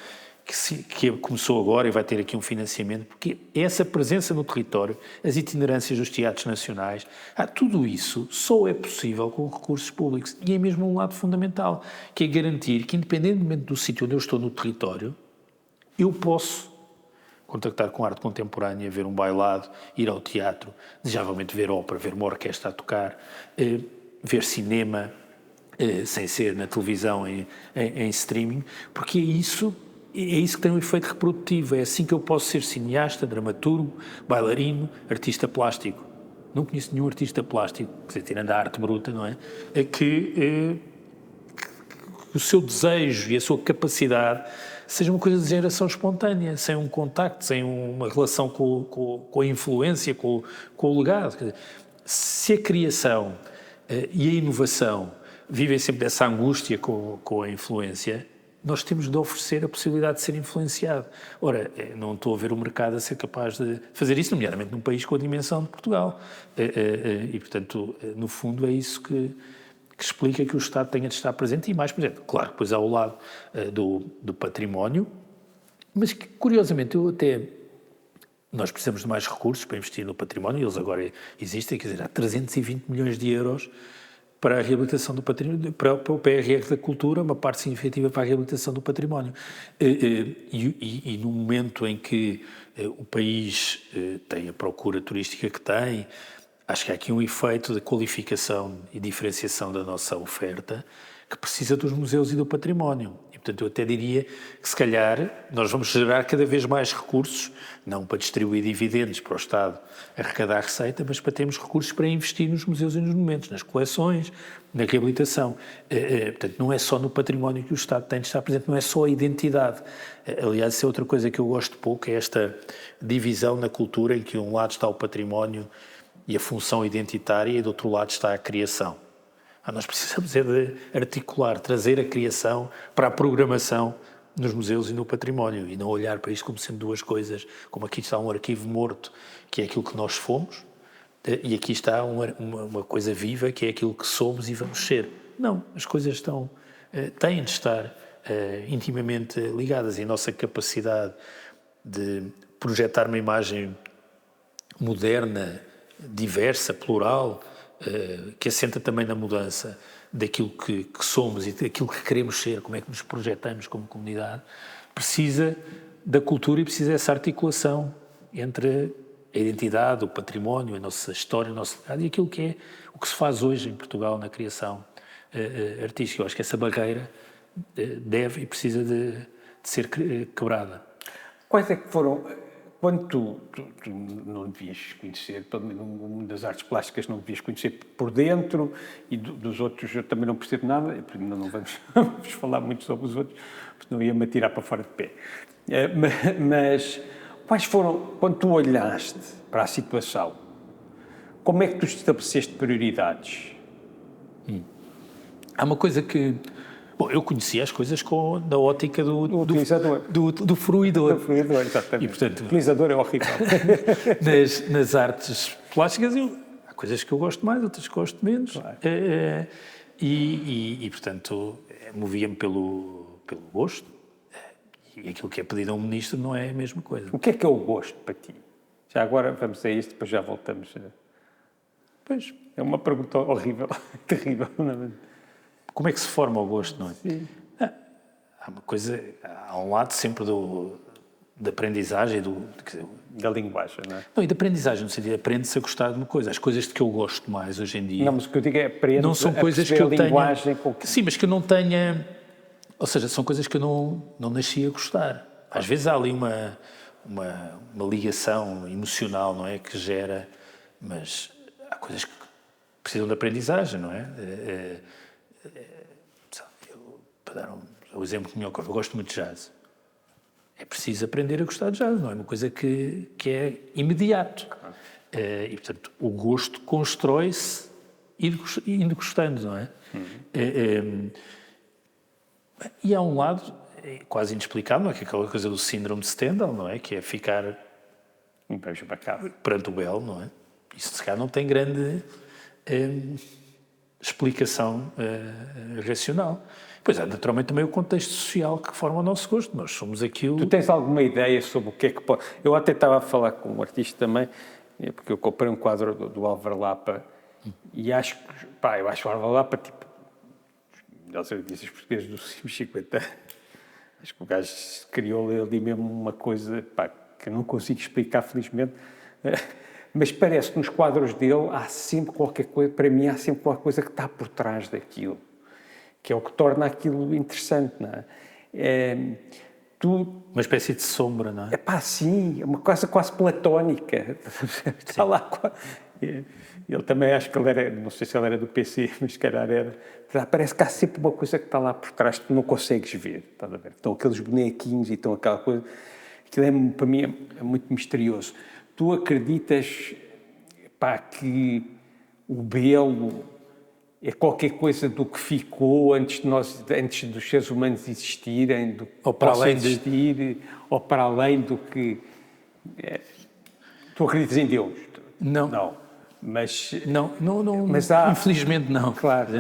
que começou agora e vai ter aqui um financiamento, porque essa presença no território, as itinerâncias dos teatros nacionais, tudo isso só é possível com recursos públicos. E é mesmo um lado fundamental, que é garantir que, independentemente do sítio onde eu estou no território, eu posso contactar com a arte contemporânea, ver um bailado, ir ao teatro, desejavelmente ver ópera, ver uma orquestra a tocar, ver cinema, sem ser na televisão, em streaming, porque é isso que tem um efeito reprodutivo. É assim que eu posso ser cineasta, dramaturgo, bailarino, artista plástico. Não conheço nenhum artista plástico, quer dizer, tirando a arte bruta, não é? Que o seu desejo e a sua capacidade seja uma coisa de geração espontânea, sem um contacto, sem uma relação com a influência, com o legado. Quer dizer, se a criação e a inovação vivem sempre dessa angústia com a influência, nós temos de oferecer a possibilidade de ser influenciado. Ora, não estou a ver o mercado a ser capaz de fazer isso, nomeadamente num país com a dimensão de Portugal. E, portanto, no fundo é isso que explica que o Estado tenha de estar presente e mais presente. Claro, depois há o lado do património, mas que, curiosamente, nós precisamos de mais recursos para investir no património, e eles agora existem, quer dizer, há 320 milhões de euros para a reabilitação do património, para o PRR da cultura, uma parte significativa para a reabilitação do património. E no momento em que o país tem a procura turística que tem, acho que há aqui um efeito de qualificação e diferenciação da nossa oferta que precisa dos museus e do património. E, portanto, eu até diria que, se calhar, nós vamos gerar cada vez mais recursos, não para distribuir dividendos para o Estado arrecadar receita, mas para termos recursos para investir nos museus e nos monumentos, nas coleções, na reabilitação. Portanto, não é só no património que o Estado tem de estar presente, não é só a identidade. Aliás, isso é outra coisa que eu gosto pouco, é esta divisão na cultura em que um lado está o património e a função identitária e do outro lado está a criação. Nós precisamos de articular, trazer a criação para a programação nos museus e no património e não olhar para isto como sendo duas coisas, como aqui está um arquivo morto, que é aquilo que nós fomos, e aqui está uma coisa viva, que é aquilo que somos e vamos ser. Não, as coisas têm de estar intimamente ligadas, e a nossa capacidade de projetar uma imagem moderna, diversa, plural, que assenta também na mudança daquilo que somos e daquilo que queremos ser, como é que nos projetamos como comunidade, precisa da cultura e precisa dessa articulação entre a identidade, o património, a nossa história, o nosso legado e aquilo que é o que se faz hoje em Portugal na criação artística. Eu acho que essa barreira deve e precisa de ser quebrada. Quais é que foram... Quando tu não devias conhecer, pelo menos no mundo das artes plásticas não devias conhecer por dentro, e dos outros eu também não percebo nada, não vamos falar muito sobre os outros, porque não ia-me atirar para fora de pé. Mas quais foram, quando tu olhaste para a situação, como é que tu estabeleceste prioridades? Há uma coisa que... Bom, eu conhecia as coisas da ótica do utilizador. Do fruidor. Do fruidor, exatamente. E, portanto, o utilizador é horrível. nas artes plásticas, há coisas que eu gosto mais, outras que gosto menos. Claro. Portanto, movia-me pelo gosto. E aquilo que é pedido a um ministro não é a mesma coisa. O que é o gosto para ti? Já agora vamos a isto, depois já voltamos. Pois, é uma pergunta horrível, terrível. Não é? Como é que se forma o gosto, não é? Sim. Há uma coisa, há um lado sempre da aprendizagem, Da linguagem, não é? Não, e da aprendizagem, no sentido de aprende-se a gostar de uma coisa. As coisas de que eu gosto mais hoje em dia... Não, mas o que eu digo é aprende não são coisas que eu linguagem tenha... Sim, mas que eu não tenha... Ou seja, são coisas que eu não nasci a gostar. Às vezes há ali uma ligação emocional, não é? Que gera... Mas há coisas que precisam de aprendizagem, não é? Para dar um exemplo que me ocorre, eu gosto muito de jazz. É preciso aprender a gostar de jazz, não é uma coisa que é imediato. E, portanto, o gosto constrói-se indo gostando, não é? E há um lado quase inexplicável, não é? Que é aquela coisa do síndrome de Stendhal, não é? Que é ficar perante o belo, não é? Isso, se calhar, não tem grande explicação racional. Pois há, naturalmente, também o contexto social que forma o nosso gosto. Nós somos aquilo... Tu tens alguma ideia sobre o que é que pode... Eu até estava a falar com um artista também, porque eu comprei um quadro do Álvaro Lapa e acho que... eu acho o Álvaro Lapa, tipo... Melhores artistas portugueses dos últimos 50 anos. Acho que o gajo criou ali mesmo uma coisa, que eu não consigo explicar, felizmente. Mas parece que nos quadros dele há sempre qualquer coisa... Para mim, há sempre qualquer coisa que está por trás daquilo, que é o que torna aquilo interessante, não é? Uma espécie de sombra, não é? Sim, é uma coisa quase platónica. Está lá. Ele também, acho que ele era, não sei se ele era do PC, mas se calhar era. Parece que há sempre uma coisa que está lá por trás que tu não consegues ver, estás a ver? Estão aqueles bonequinhos e estão aquela coisa. Aquilo para mim é muito misterioso. Tu acreditas, que o belo é qualquer coisa do que ficou antes dos seres humanos existirem, do que ou para além existir, ou para além do que... Tu acreditas em Deus? Não. Não. Mas infelizmente não. Claro.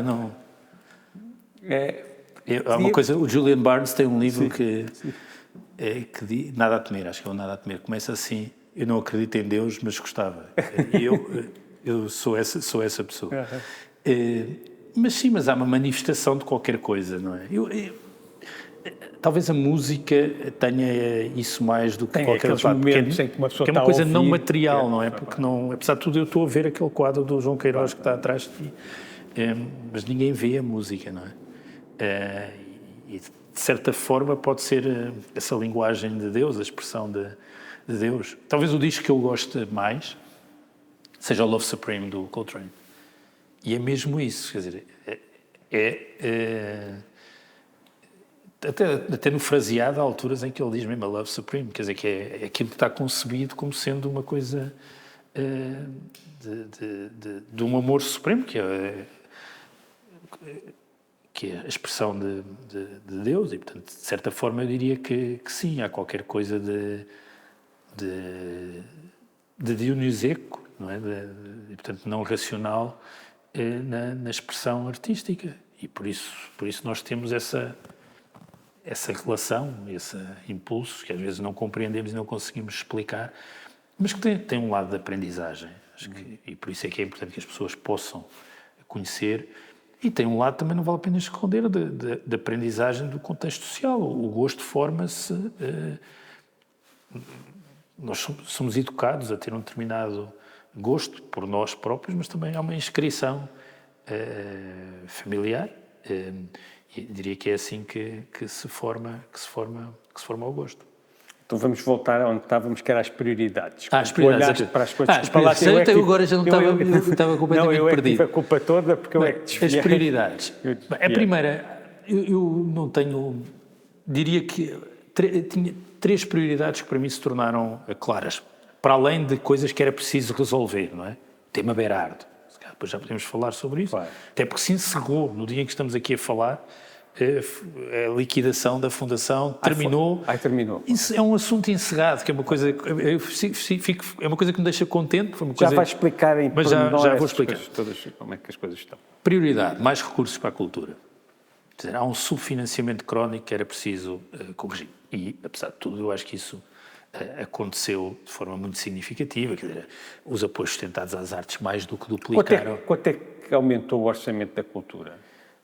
Há uma coisa, o Julian Barnes tem um livro que diz, Nada a Temer, acho que é o Nada a Temer, começa assim: eu não acredito em Deus, mas gostava. E eu sou essa pessoa. Mas há uma manifestação de qualquer coisa, não é? Talvez a música tenha isso mais do que qualquer outro lado, que é uma coisa não material, não é? Porque apesar de tudo, eu estou a ver aquele quadro do João Queiroz que está atrás de ti, mas ninguém vê a música, não é? E de certa forma pode ser essa linguagem de Deus, a expressão de Deus. Talvez o disco que eu goste mais seja o Love Supreme do Coltrane. E é mesmo isso, quer dizer, até no fraseado há alturas em que ele diz mesmo a Love Supreme, quer dizer, que é aquilo que está concebido como sendo uma coisa de um amor supremo, que é a expressão de Deus, e, portanto, de certa forma eu diria que sim, há qualquer coisa de dionisíaco, não é? E, portanto, não racional na expressão artística. E por isso nós temos essa relação, esse impulso, que às vezes não compreendemos e não conseguimos explicar, mas que tem um lado de aprendizagem. E por isso é que é importante que as pessoas possam conhecer. E tem um lado, também não vale a pena esconder, de aprendizagem do contexto social. O gosto forma-se... Nós somos educados a ter um determinado gosto por nós próprios, mas também há uma inscrição familiar. E diria que é assim que se forma o gosto. Então vamos voltar onde estávamos, que era as prioridades. As prioridades. Para as coisas. Eu agora já não estava completamente perdido. Eu tive a culpa toda porque eu é que desfiei. As prioridades. A primeira, eu não tenho... Diria que tinha 3 prioridades que para mim se tornaram claras, para além de coisas que era preciso resolver, não é? Tema Berardo. Depois já podemos falar sobre isso. Claro. Até porque se encerrou, no dia em que estamos aqui a falar, a liquidação da Fundação terminou. Terminou. Isso é um assunto encerrado, que é uma coisa... é uma coisa que me deixa contente. Foi uma coisa, já vais explicar em mas já vou explicar. Todas, como é que as coisas estão. Prioridade, mais recursos para a cultura. Quer dizer, há um subfinanciamento crónico que era preciso corrigir. E, apesar de tudo, eu acho que isso aconteceu de forma muito significativa, quer dizer, os apoios sustentados às artes mais do que duplicaram. Quanto é que aumentou o orçamento da cultura?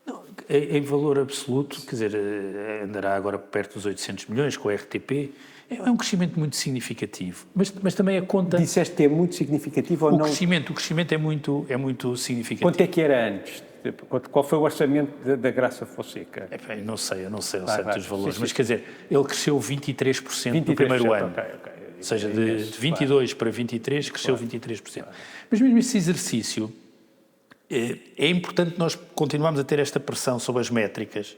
Não, em valor absoluto, quer dizer, andará agora perto dos 800 milhões com a RTP, é um crescimento muito significativo, mas também a conta... Disseste que é muito significativo ou não? O crescimento é muito significativo. Quanto é que era antes? Qual foi o orçamento da Graça Fonseca? Eu não sei ao certo os valores, mas quer dizer, ele cresceu 23% no primeiro ano. Okay. Ou seja, de 22 para 23, cresceu 23%. Mas mesmo esse exercício, é importante nós continuarmos a ter esta pressão sobre as métricas,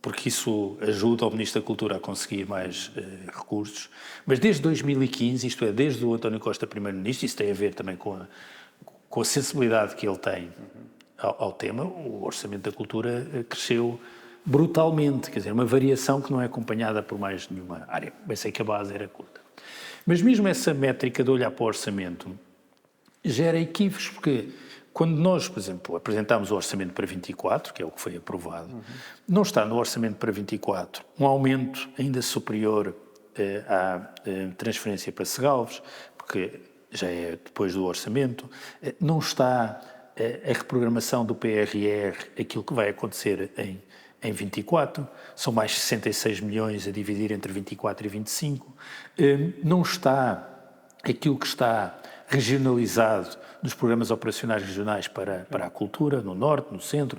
porque isso ajuda o Ministro da Cultura a conseguir mais recursos. Mas desde 2015, isto é, desde o António Costa Primeiro-Ministro, isso tem a ver também com a sensibilidade que ele tem ao tema, o orçamento da cultura cresceu brutalmente, quer dizer, uma variação que não é acompanhada por mais nenhuma área. Bem, sei que a base era curta. Mas mesmo essa métrica de olhar para o orçamento gera equívocos, porque quando nós, por exemplo, apresentámos o orçamento para 24, que é o que foi aprovado, não está no orçamento para 24 um aumento ainda superior à transferência para Segalves, porque já é depois do orçamento, não está a reprogramação do PRR, aquilo que vai acontecer em 24, são mais 66 milhões a dividir entre 24 e 25, não está aquilo que está regionalizado dos programas operacionais regionais para a cultura, no Norte, no Centro.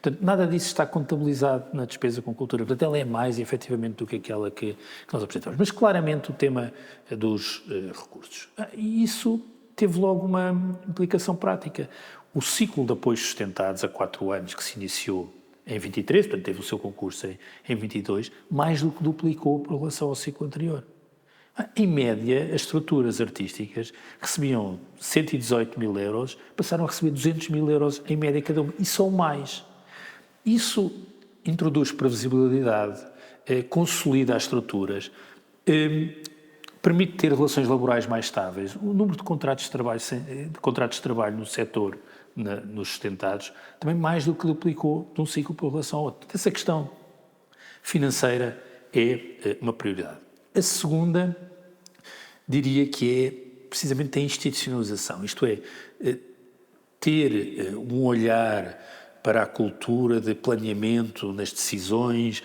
Portanto, nada disso está contabilizado na despesa com cultura. Portanto, ela é mais, efetivamente, do que aquela que nós apresentamos. Mas, claramente, o tema dos recursos. E isso teve logo uma implicação prática. O ciclo de apoios sustentados a 4 anos, que se iniciou em 23, portanto, teve o seu concurso em 22, mais do que duplicou em relação ao ciclo anterior. Em média, as estruturas artísticas recebiam 118 mil euros, passaram a receber 200 mil euros em média cada uma, e são mais. Isso introduz previsibilidade, consolida as estruturas, permite ter relações laborais mais estáveis. O número de contratos de trabalho no setor, nos sustentados, também mais do que duplicou de um ciclo por relação ao outro. Essa questão financeira é uma prioridade. A segunda, diria que é precisamente a institucionalização, isto é, ter um olhar para a cultura de planeamento nas decisões,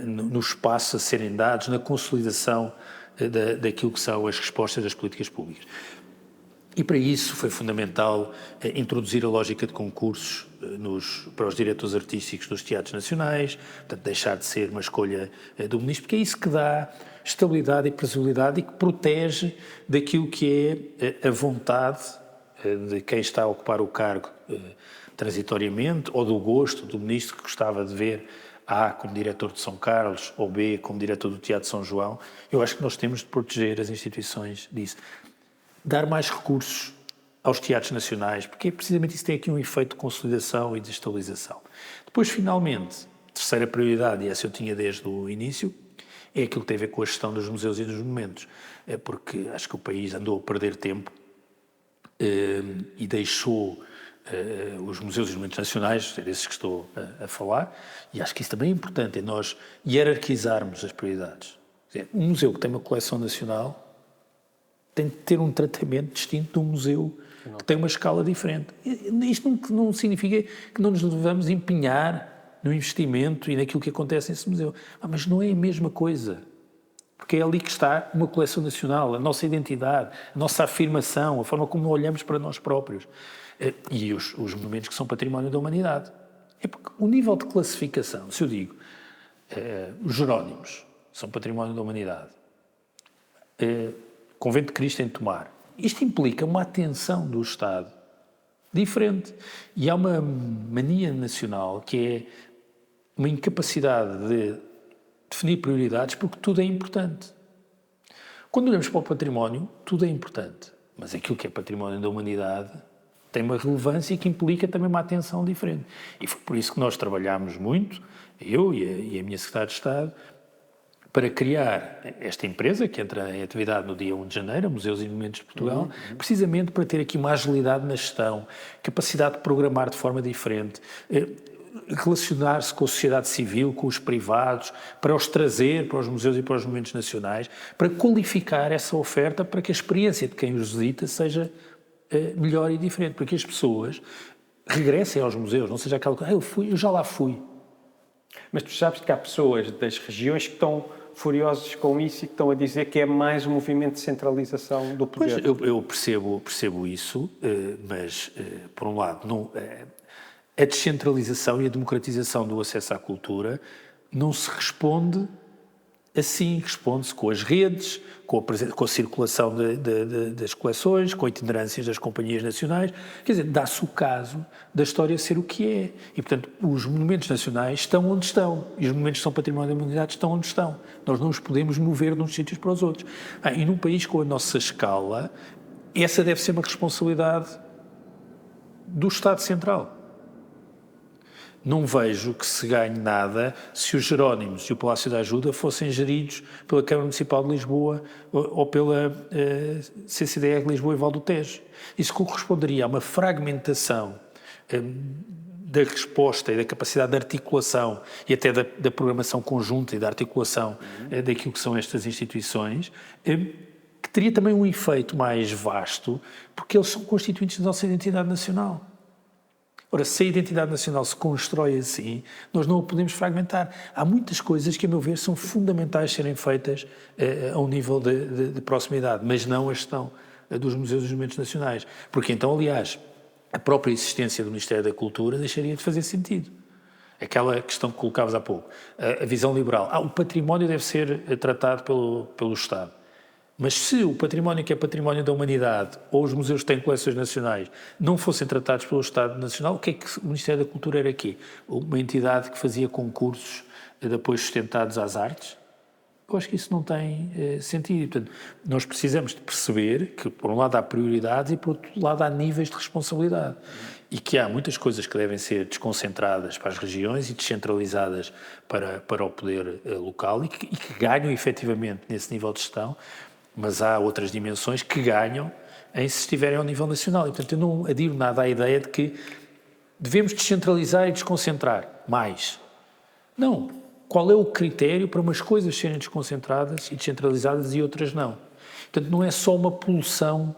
no espaço a serem dados, na consolidação daquilo que são as respostas das políticas públicas. E para isso foi fundamental introduzir a lógica de concursos para os diretores artísticos dos teatros nacionais, portanto deixar de ser uma escolha do ministro, porque é isso que dá estabilidade e previsibilidade e que protege daquilo que é a vontade de quem está a ocupar o cargo transitoriamente, ou do gosto do ministro que gostava de ver A como diretor de São Carlos ou B como diretor do Teatro de São João. Eu acho que nós temos de proteger as instituições disso. Dar mais recursos aos teatros nacionais, porque precisamente isso tem aqui um efeito de consolidação e de estabilização. Depois, finalmente, terceira prioridade, e essa eu tinha desde o início, é aquilo que tem a ver com a gestão dos museus e dos monumentos. É porque acho que o país andou a perder tempo e deixou os museus e os monumentos nacionais, é desses que estou a falar, e acho que isso também é importante, é nós hierarquizarmos as prioridades. Quer dizer, um museu que tem uma coleção nacional tem de ter um tratamento distinto de um museu que tem uma escala diferente. Isto não significa que não nos devamos empenhar no investimento e naquilo que acontece nesse museu. Mas não é a mesma coisa. Porque é ali que está uma coleção nacional, a nossa identidade, a nossa afirmação, a forma como olhamos para nós próprios. E os monumentos que são património da humanidade. É porque o nível de classificação, se eu digo, os Jerónimos são património da humanidade, Convento de Cristo em Tomar. Isto implica uma atenção do Estado diferente. E há uma mania nacional que é uma incapacidade de definir prioridades porque tudo é importante. Quando olhamos para o património, tudo é importante. Mas aquilo que é património da humanidade tem uma relevância que implica também uma atenção diferente. E foi por isso que nós trabalhámos muito, eu e a minha Secretária de Estado, para criar esta empresa, que entra em atividade no dia 1 de janeiro, Museus e Monumentos de Portugal, precisamente para ter aqui uma agilidade na gestão, capacidade de programar de forma diferente, relacionar-se com a sociedade civil, com os privados, para os trazer para os museus e para os monumentos nacionais, para qualificar essa oferta para que a experiência de quem os visita seja melhor e diferente, para que as pessoas regressem aos museus, não seja aquela coisa, eu já lá fui. Mas tu sabes que há pessoas das regiões que estão furiosos com isso e que estão a dizer que é mais um movimento de centralização do poder. Pois, eu percebo isso, mas, por um lado, a descentralização e a democratização do acesso à cultura não se responde assim, responde-se com as redes, com a circulação das coleções, com a itinerância das companhias nacionais. Quer dizer, dá-se o caso da história ser o que é. E, portanto, os monumentos nacionais estão onde estão. E os monumentos que são património da humanidade estão onde estão. Nós não os podemos mover de uns sítios para os outros. E num país com a nossa escala, essa deve ser uma responsabilidade do Estado Central. Não vejo que se ganhe nada se os Jerónimos e o Palácio da Ajuda fossem geridos pela Câmara Municipal de Lisboa ou pela CCDR de Lisboa e Val do Tejo. Isso corresponderia a uma fragmentação da resposta e da capacidade de articulação e até da programação conjunta e da articulação daquilo que são estas instituições, que teria também um efeito mais vasto, porque eles são constituintes da nossa identidade nacional. Ora, se a identidade nacional se constrói assim, nós não a podemos fragmentar. Há muitas coisas que, a meu ver, são fundamentais serem feitas a um nível de proximidade, mas não a gestão dos museus e dos monumentos nacionais. Porque então, aliás, a própria existência do Ministério da Cultura deixaria de fazer sentido. Aquela questão que colocavas há pouco, a visão liberal. O património deve ser tratado pelo Estado. Mas se o património que é património da humanidade ou os museus que têm coleções nacionais não fossem tratados pelo Estado Nacional, o que é que o Ministério da Cultura era aqui? Uma entidade que fazia concursos de apoio sustentados às artes? Eu acho que isso não tem sentido. Portanto, nós precisamos de perceber que, por um lado, há prioridades e, por outro lado, há níveis de responsabilidade. E que há muitas coisas que devem ser desconcentradas para as regiões e descentralizadas para o poder local e que ganham, efetivamente, nesse nível de gestão. Mas há outras dimensões que ganham se estiverem ao nível nacional. E, portanto, eu não adiro nada à ideia de que devemos descentralizar e desconcentrar mais. Não. Qual é o critério para umas coisas serem desconcentradas e descentralizadas e outras não? Portanto, não é só uma pulsão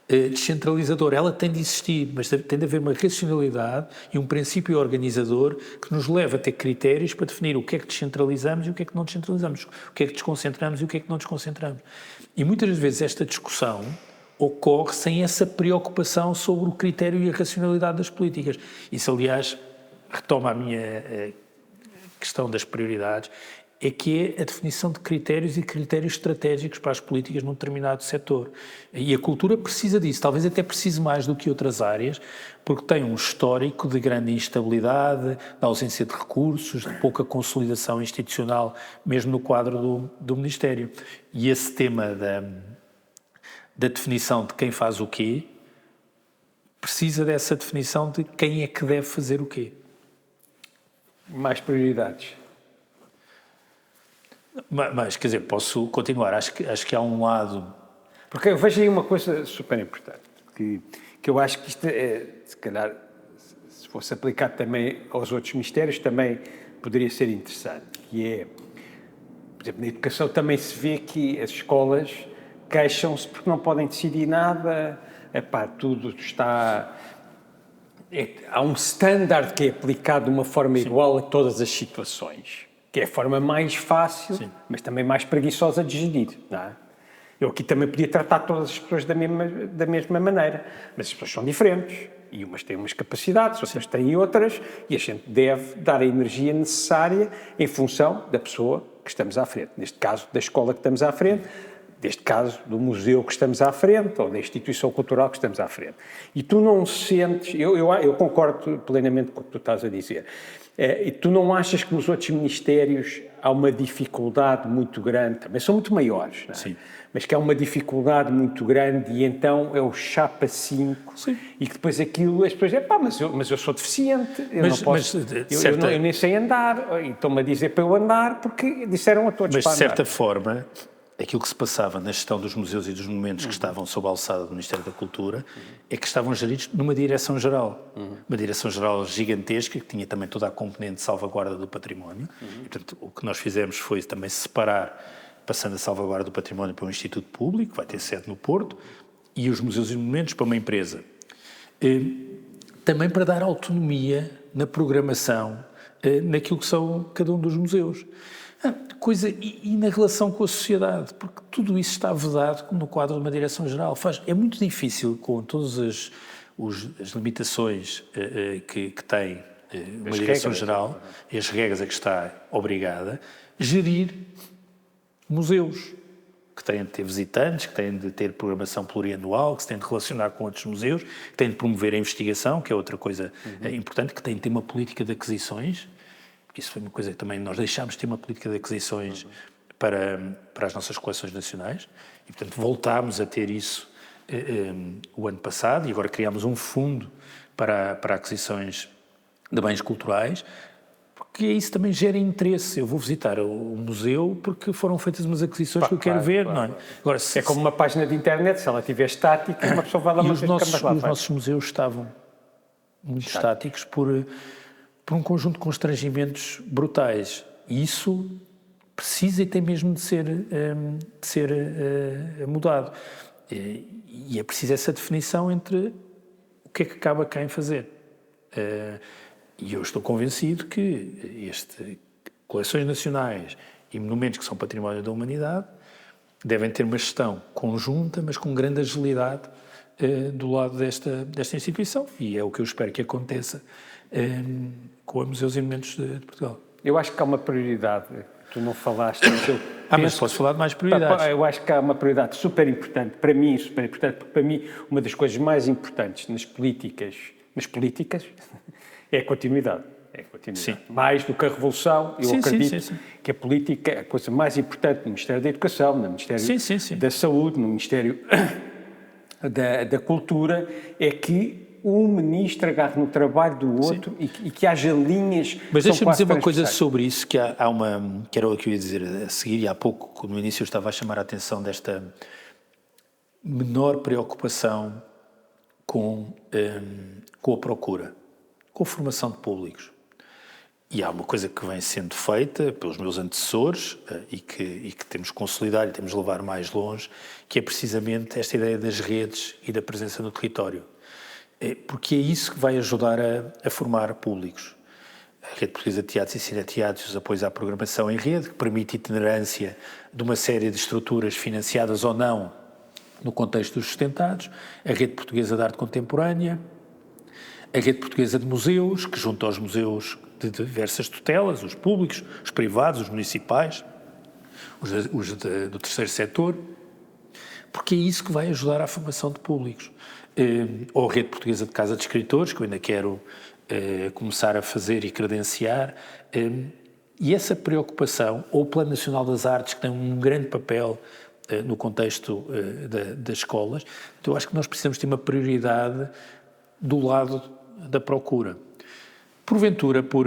descentralizadora. Ela tem de existir, mas tem de haver uma racionalidade e um princípio organizador que nos leva a ter critérios para definir o que é que descentralizamos e o que é que não descentralizamos, o que é que desconcentramos e o que é que não desconcentramos. E muitas vezes esta discussão ocorre sem essa preocupação sobre o critério e a racionalidade das políticas. Isso, aliás, retoma a minha questão das prioridades, é que é a definição de critérios e critérios estratégicos para as políticas num determinado setor. E a cultura precisa disso, talvez até precise mais do que outras áreas, porque tem um histórico de grande instabilidade, de ausência de recursos, de pouca consolidação institucional, mesmo no quadro do Ministério. E esse tema da definição de quem faz o quê, precisa dessa definição de quem é que deve fazer o quê. Mais prioridades. Mas, quer dizer, posso continuar. Acho que há um lado... Porque eu vejo aí uma coisa super importante, que eu acho que isto é, se calhar, se fosse aplicado também aos outros ministérios, também poderia ser interessante, que é, por exemplo, na educação também se vê que as escolas queixam-se porque não podem decidir nada, tudo está... há um standard que é aplicado de uma forma igual a todas as situações. Que é a forma mais fácil, sim, mas também mais preguiçosa de gerir, não é? Eu aqui também podia tratar todas as pessoas da mesma maneira, mas as pessoas são diferentes, e umas têm umas capacidades, outras têm outras, e a gente deve dar a energia necessária em função da pessoa que estamos à frente. Neste caso, da escola que estamos à frente, neste caso, do museu que estamos à frente, ou da instituição cultural que estamos à frente. E tu não sentes... Eu concordo plenamente com o que tu estás a dizer. E tu não achas que nos outros ministérios há uma dificuldade muito grande, também são muito maiores, não é? Sim. Mas que há uma dificuldade muito grande e então é o chapa 5, sim, e que depois aquilo, as pessoas dizem, mas eu sou deficiente, eu não posso, eu nem sei andar, e estão-me a dizer para eu andar porque disseram a todos mas, para andar. Mas, de certa forma, aquilo que se passava na gestão dos museus e dos monumentos que estavam sob a alçada do Ministério da Cultura é que estavam geridos numa direção-geral. Uma direção-geral gigantesca, que tinha também toda a componente de salvaguarda do património. E, portanto, o que nós fizemos foi também separar, passando a salvaguarda do património para um instituto público, que vai ter sede no Porto, e os museus e monumentos para uma empresa. Também para dar autonomia na programação, naquilo que são cada um dos museus. E na relação com a sociedade, porque tudo isso está vedado no quadro de uma direção-geral. É muito difícil, com todas as limitações que tem uma direção-geral e as regras a que está obrigada, gerir museus que têm de ter visitantes, que têm de ter programação plurianual, que se têm de relacionar com outros museus, que têm de promover a investigação, que é outra coisa importante, que têm de ter uma política de aquisições. Isso foi uma coisa que também nós deixámos de ter uma política de aquisições para as nossas coleções nacionais e, portanto, voltámos a ter isso o ano passado e agora criámos um fundo para aquisições de bens culturais, porque isso também gera interesse. Eu vou visitar o museu porque foram feitas umas aquisições que eu quero ver, não é? Agora, é como uma página de internet, se ela estiver estática, uma pessoa vai lá uma vez os nossos museus estavam muito estáticos por um conjunto de constrangimentos brutais. E isso precisa e tem mesmo de ser mudado. E é preciso essa definição entre o que é que cabe a quem fazer. E eu estou convencido que coleções nacionais e monumentos que são património da humanidade devem ter uma gestão conjunta, mas com grande agilidade do lado desta instituição. E é o que eu espero que aconteça com os Museus e Monumentos de Portugal. Eu acho que há uma prioridade, tu não falaste, mas posso falar de mais prioridades. Eu acho que há uma prioridade super importante, para mim, porque para mim uma das coisas mais importantes nas políticas é a continuidade. Sim. Mais do que a revolução, eu acredito que a política é a coisa mais importante no Ministério da Educação, no Ministério da Saúde, no Ministério da Cultura, é que um ministro agarre no trabalho do outro e que haja linhas. Mas deixa-me dizer uma coisa sobre isso, que há uma, que era o que eu ia dizer a seguir, e há pouco, no início eu estava a chamar a atenção desta menor preocupação com a procura, com a formação de públicos. E há uma coisa que vem sendo feita pelos meus antecessores e que temos que consolidar e temos de levar mais longe, que é precisamente esta ideia das redes e da presença no território. Porque é isso que vai ajudar a formar públicos. A Rede Portuguesa de Teatros e Cineteatros, os apoios à programação em rede, que permite itinerância de uma série de estruturas financiadas ou não no contexto dos sustentados, a Rede Portuguesa de Arte Contemporânea, a Rede Portuguesa de Museus, que junta aos museus de diversas tutelas, os públicos, os privados, os municipais, os do terceiro setor, porque é isso que vai ajudar à formação de públicos. Ou a Rede Portuguesa de Casa de Escritores, que eu ainda quero começar a fazer e credenciar, e essa preocupação, ou o Plano Nacional das Artes, que tem um grande papel no contexto das escolas, então eu acho que nós precisamos ter uma prioridade do lado da procura. Porventura, por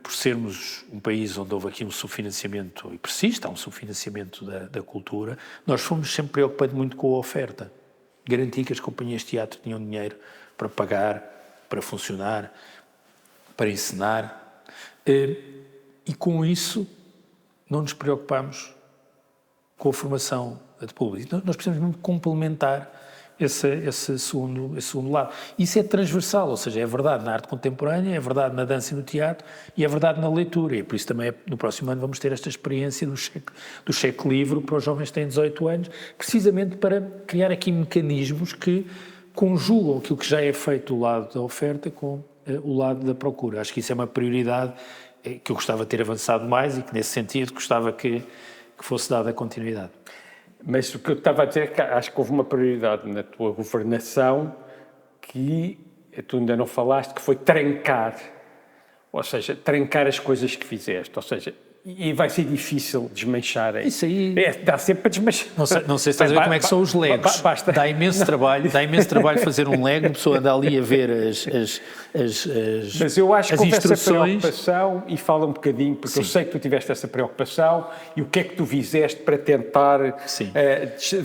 sermos um país onde houve aqui um subfinanciamento, e persiste, há um subfinanciamento da cultura, nós fomos sempre preocupados muito com a oferta. Garantir que as companhias de teatro tinham dinheiro para pagar, para funcionar, para encenar. E com isso não nos preocupamos com a formação de público. Nós precisamos mesmo complementar esse segundo lado. Isso é transversal, ou seja, é verdade na arte contemporânea, é verdade na dança e no teatro e é verdade na leitura. E por isso também no próximo ano vamos ter esta experiência do cheque livre para os jovens que têm 18 anos, precisamente para criar aqui mecanismos que conjugam aquilo que já é feito do lado da oferta com o lado da procura. Acho que isso é uma prioridade que eu gostava de ter avançado mais e que nesse sentido gostava que fosse dada continuidade. Mas o que eu estava a dizer é que acho que houve uma prioridade na tua governação que tu ainda não falaste, que foi trancar, ou seja, trancar as coisas que fizeste. Ou seja, E vai ser difícil desmanchar. Isso aí... Dá sempre para desmanchar. Não sei se estás a ver como é que são os legos. Dá imenso trabalho fazer um lego, a pessoa anda ali a ver Mas eu acho que houve essa instruções. preocupação e fala um bocadinho, porque eu sei que tu tiveste essa preocupação e o que é que tu fizeste para tentar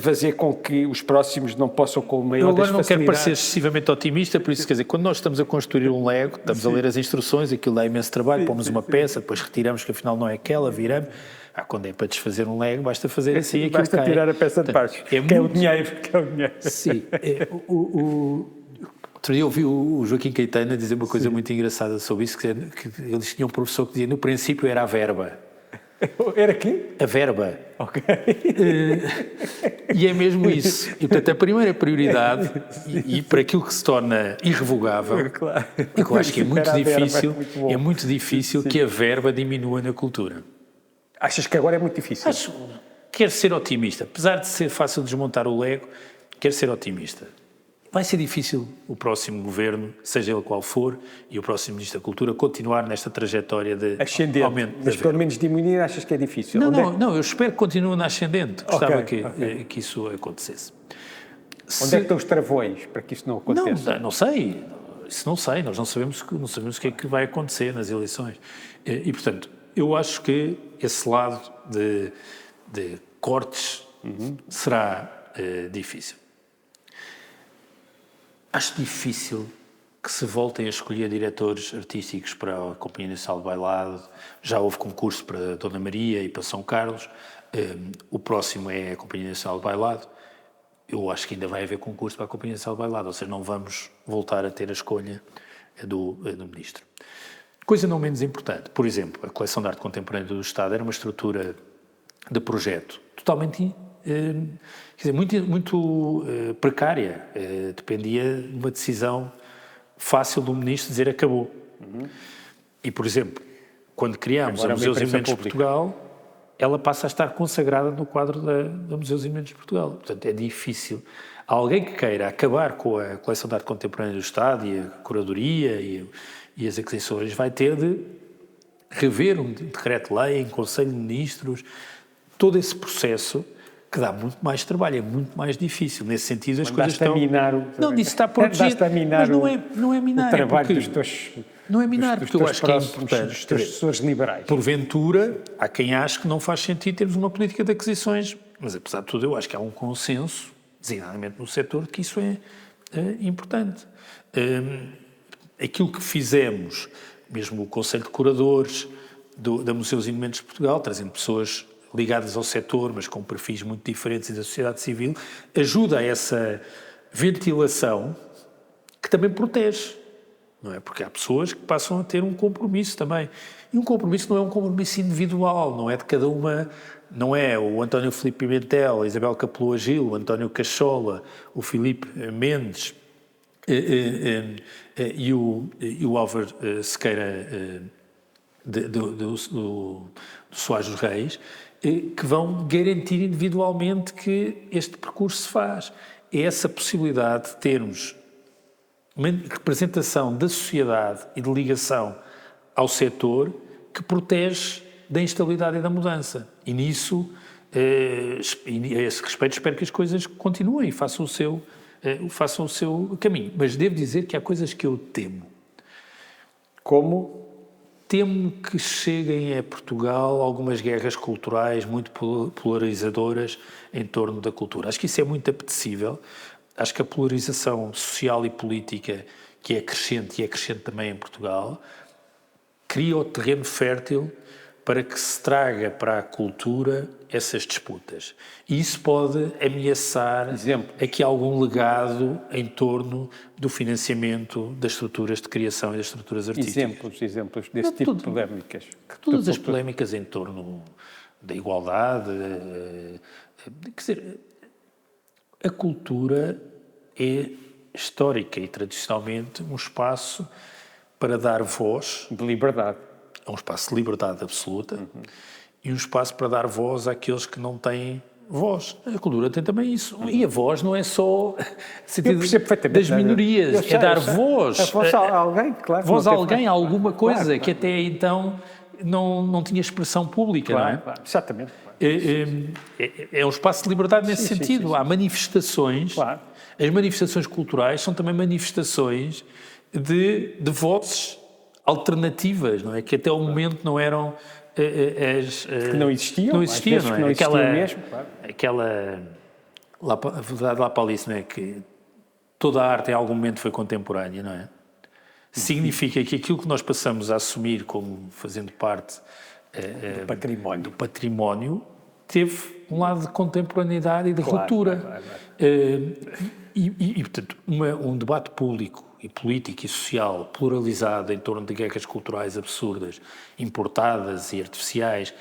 fazer com que os próximos não possam com o maior das facilidades. Eu agora não quero parecer excessivamente otimista, por isso quer dizer, quando nós estamos a construir um lego, estamos a ler as instruções, aquilo dá imenso trabalho, pomos uma peça, depois retiramos que afinal não é aquela, viramos. Quando é para desfazer um lego, basta fazer assim aquilo basta tirar a peça de baixo, que é o dinheiro. Sim. Outro dia eu ouvi o Joaquim Caetano dizer uma coisa muito engraçada sobre isso, que eles tinham um professor que dizia, no princípio era a verba. Era quê? A verba. Ok. E é mesmo isso. E, portanto, a primeira prioridade, e para aquilo que se torna irrevogável, Claro. eu acho que é muito difícil que a verba diminua na cultura. Achas que agora é muito difícil? Quero ser otimista. Apesar de ser fácil desmontar o lego, quero ser otimista. Vai ser difícil o próximo governo, seja ele qual for, e o próximo Ministro da Cultura, continuar nesta trajetória de ascendente, aumento. Mas pelo menos diminuir, achas que é difícil? Não, eu espero que continue na ascendente. Gostava que isso acontecesse. Onde é que estão os travões para que isso não aconteça? Não sei. Isso não sei. Nós não sabemos o que é que vai acontecer nas eleições. E portanto, eu acho que esse lado de cortes será difícil. Acho difícil que se voltem a escolher diretores artísticos para a Companhia Nacional de Bailado. Já houve concurso para Dona Maria e para São Carlos. O próximo é a Companhia Nacional de Bailado. Eu acho que ainda vai haver concurso para a Companhia Nacional de Bailado, ou seja, não vamos voltar a ter a escolha do ministro. Coisa não menos importante, por exemplo, a Coleção de Arte Contemporânea do Estado era uma estrutura de projeto totalmente, muito precária. Dependia de uma decisão fácil do ministro dizer acabou. E, por exemplo, quando criámos a Museus e Monumentos de Portugal, ela passa a estar consagrada no quadro da Museus e Monumentos de Portugal. Portanto, é difícil. Alguém que queira acabar com a Coleção de Arte Contemporânea do Estado e a curadoria e as aquisições vai ter de rever um decreto-lei em Conselho de Ministros, todo esse processo que dá muito mais trabalho, é muito mais difícil. Nesse sentido, as coisas estão... Não, isso está protegido, mas não é minar. O trabalho dos teus... Não é minar, porque eu acho que é importante. Dos teus assessores liberais. Porventura, há quem ache que não faz sentido termos uma política de aquisições, mas apesar de tudo eu acho que há um consenso, designadamente no setor, que isso é importante. Aquilo que fizemos, mesmo o Conselho de Curadores da Museus e Monumentos de Portugal, trazendo pessoas ligadas ao setor, mas com perfis muito diferentes e da sociedade civil, ajuda a essa ventilação que também protege, não é? Porque há pessoas que passam a ter um compromisso também. E um compromisso não é um compromisso individual, não é de cada uma, não é o António Filipe Pimentel, a Isabel Capeloa Gil, o António Cachola, o Filipe Mendes e o Álvaro Sequeira do Soares dos Reis, que vão garantir individualmente que este percurso se faz. É essa possibilidade de termos uma representação da sociedade e de ligação ao setor que protege da instabilidade e da mudança. E nisso, a esse respeito, espero que as coisas continuem e façam o seu caminho. Mas devo dizer que há coisas que eu temo. Como? Temo que cheguem a Portugal algumas guerras culturais muito polarizadoras em torno da cultura. Acho que isso é muito apetecível. Acho que a polarização social e política, que é crescente e é crescente também em Portugal, cria o terreno fértil para que se traga para a cultura essas disputas. E isso pode ameaçar aqui algum legado em torno do financiamento das estruturas de criação e das estruturas artísticas. Exemplos desse tipo de polémicas. Todas as polémicas em torno da igualdade. Quer dizer, a cultura é histórica e tradicionalmente um espaço para dar voz... De liberdade. É um espaço de liberdade absoluta e um espaço para dar voz àqueles que não têm voz. A cultura tem também isso. E a voz não é só das minorias, é dar voz. A voz a alguém, claro. Voz a alguém, a alguma coisa que até então não tinha expressão pública, claro, não é? Claro. Exatamente. Claro. É um espaço de liberdade nesse sentido. Sim. Há manifestações, claro. As manifestações culturais são também manifestações de vozes alternativas, não é? Que até ao momento não eram que não existiam, não existiam, não é? Não existiam mesmo, claro. A verdade lá para Alice, não é? Que toda a arte em algum momento foi contemporânea, não é? Significa que aquilo que nós passamos a assumir como fazendo parte do património teve um lado de contemporaneidade e de ruptura. Claro. Portanto, um debate público e político e social pluralizado em torno de guerras culturais absurdas, importadas e artificiais,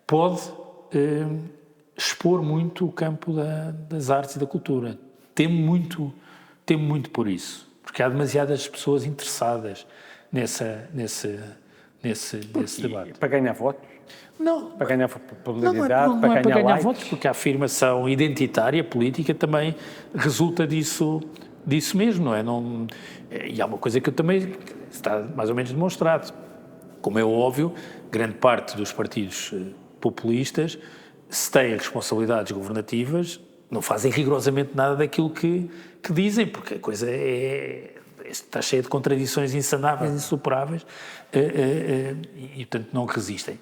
pode expor muito o campo das artes e da cultura. Temo muito por isso, porque há demasiadas pessoas interessadas nesse debate. Para ganhar votos? Não. Para ganhar popularidade, não é para ganhar likes. votos, porque a afirmação identitária, política, também resulta disso mesmo, não é? E há uma coisa que eu também está mais ou menos demonstrado. Como é óbvio, grande parte dos partidos populistas, se têm responsabilidades governativas, não fazem rigorosamente nada daquilo que dizem, porque a coisa está cheia de contradições insanáveis, insuperáveis, e portanto não resistem.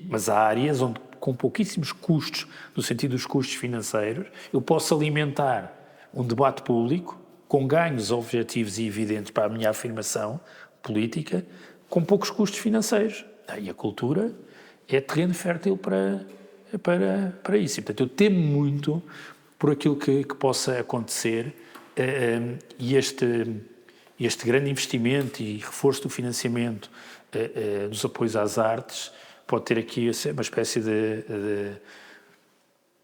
Mas há áreas onde, com pouquíssimos custos, no sentido dos custos financeiros, eu posso alimentar um debate público com ganhos objetivos e evidentes para a minha afirmação política, com poucos custos financeiros. E a cultura é terreno fértil para isso. E, portanto, eu temo muito por aquilo que possa acontecer e este grande investimento e reforço do financiamento dos apoios às artes pode ter aqui uma espécie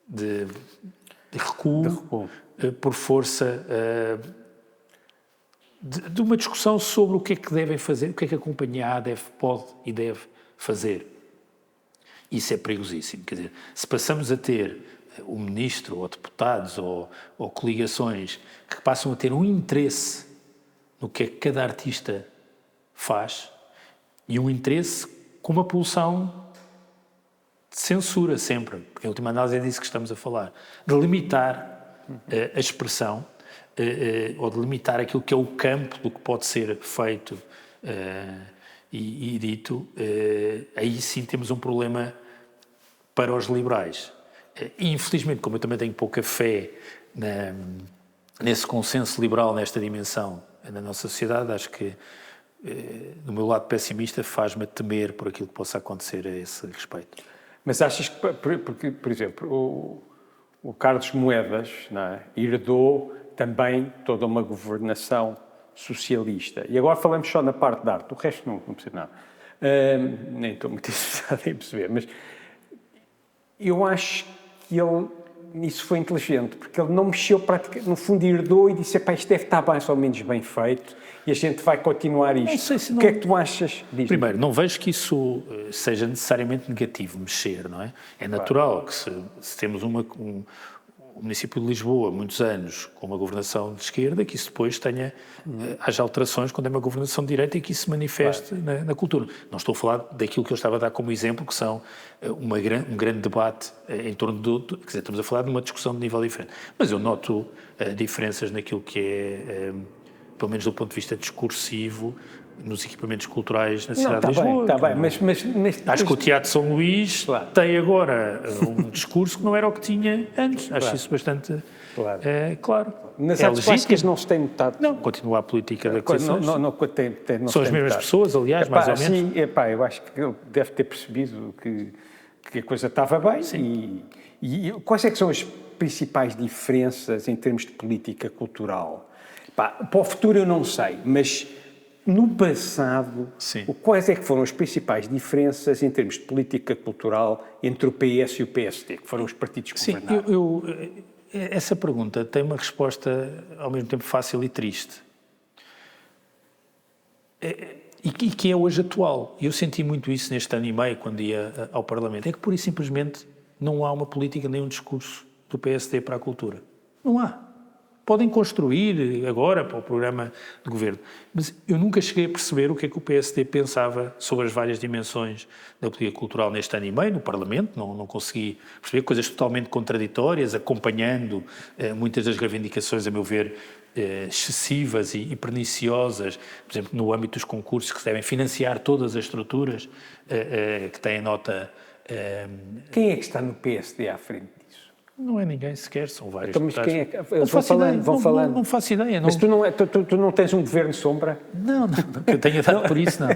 de recuo por força de uma discussão sobre o que é que devem fazer, o que é que a companhia pode e deve fazer. Isso é perigosíssimo. Quer dizer, se passamos a ter o ministro ou deputados ou coligações que passam a ter um interesse no que é que cada artista faz e um interesse com uma pulsão de censura sempre, porque em última análise é disso que estamos a falar, de limitar a expressão ou de limitar aquilo que é o campo do que pode ser feito e dito, aí sim temos um problema para os liberais. E, infelizmente, como eu também tenho pouca fé nesse consenso liberal, nesta dimensão na nossa sociedade, acho que do meu lado pessimista faz-me temer por aquilo que possa acontecer a esse respeito. Mas achas que, porque, por exemplo, o Carlos Moedas, não é, herdou também toda uma governação socialista. E agora falamos só na parte da arte, o resto não percebo nada. Nem estou muito interessado em perceber, mas eu acho que ele nisso foi inteligente, porque ele não mexeu praticamente, no fundo herdou e disse, isto deve estar mais ou menos bem feito e a gente vai continuar isto. Não sei se o que é que tu achas disso? Primeiro, não vejo que isso seja necessariamente negativo, mexer, não é? É natural que se temos o município de Lisboa, muitos anos, com uma governação de esquerda, que isso depois haja alterações quando é uma governação de direita e que isso se manifeste na cultura. Não estou a falar daquilo que eu estava a dar como exemplo, que são um grande debate em torno quer dizer, estamos a falar de uma discussão de nível diferente. Mas eu noto diferenças naquilo que é, pelo menos do ponto de vista discursivo, nos equipamentos culturais na cidade de Lisboa. Está bem, mas acho que o Teatro São Luís tem agora um discurso que não era o que tinha antes. Acho isso bastante claro. Nas artes plásticas não se tem notado. Não, continua a política da coisa. Não são as mesmas pessoas, aliás, mais ou menos. Sim, eu acho que ele deve ter percebido que a coisa estava bem. Sim. E quais é que são as principais diferenças em termos de política cultural? Para o futuro eu não sei, mas no passado, quais é que foram as principais diferenças em termos de política cultural entre o PS e o PSD, que foram os partidos que governaram? Essa pergunta tem uma resposta ao mesmo tempo fácil e triste. E que é hoje atual. Eu senti muito isso neste ano e meio, quando ia ao Parlamento. É que, pura e simplesmente, não há uma política nem um discurso do PSD para a cultura. Não há. podem construir agora para o programa de governo. Mas eu nunca cheguei a perceber o que é que o PSD pensava sobre as várias dimensões da política cultural neste ano e meio, no Parlamento. Não consegui perceber coisas totalmente contraditórias, acompanhando muitas das reivindicações, a meu ver, excessivas e perniciosas, por exemplo, no âmbito dos concursos que se devem financiar todas as estruturas que têm nota... Quem é que está no PSD à frente disso? Não é ninguém sequer, são vários Então, mas deputados. quem é que... Vão falando. Não faço ideia. Mas tu não tens um governo sombra? Não, que eu tenha dado por isso, não.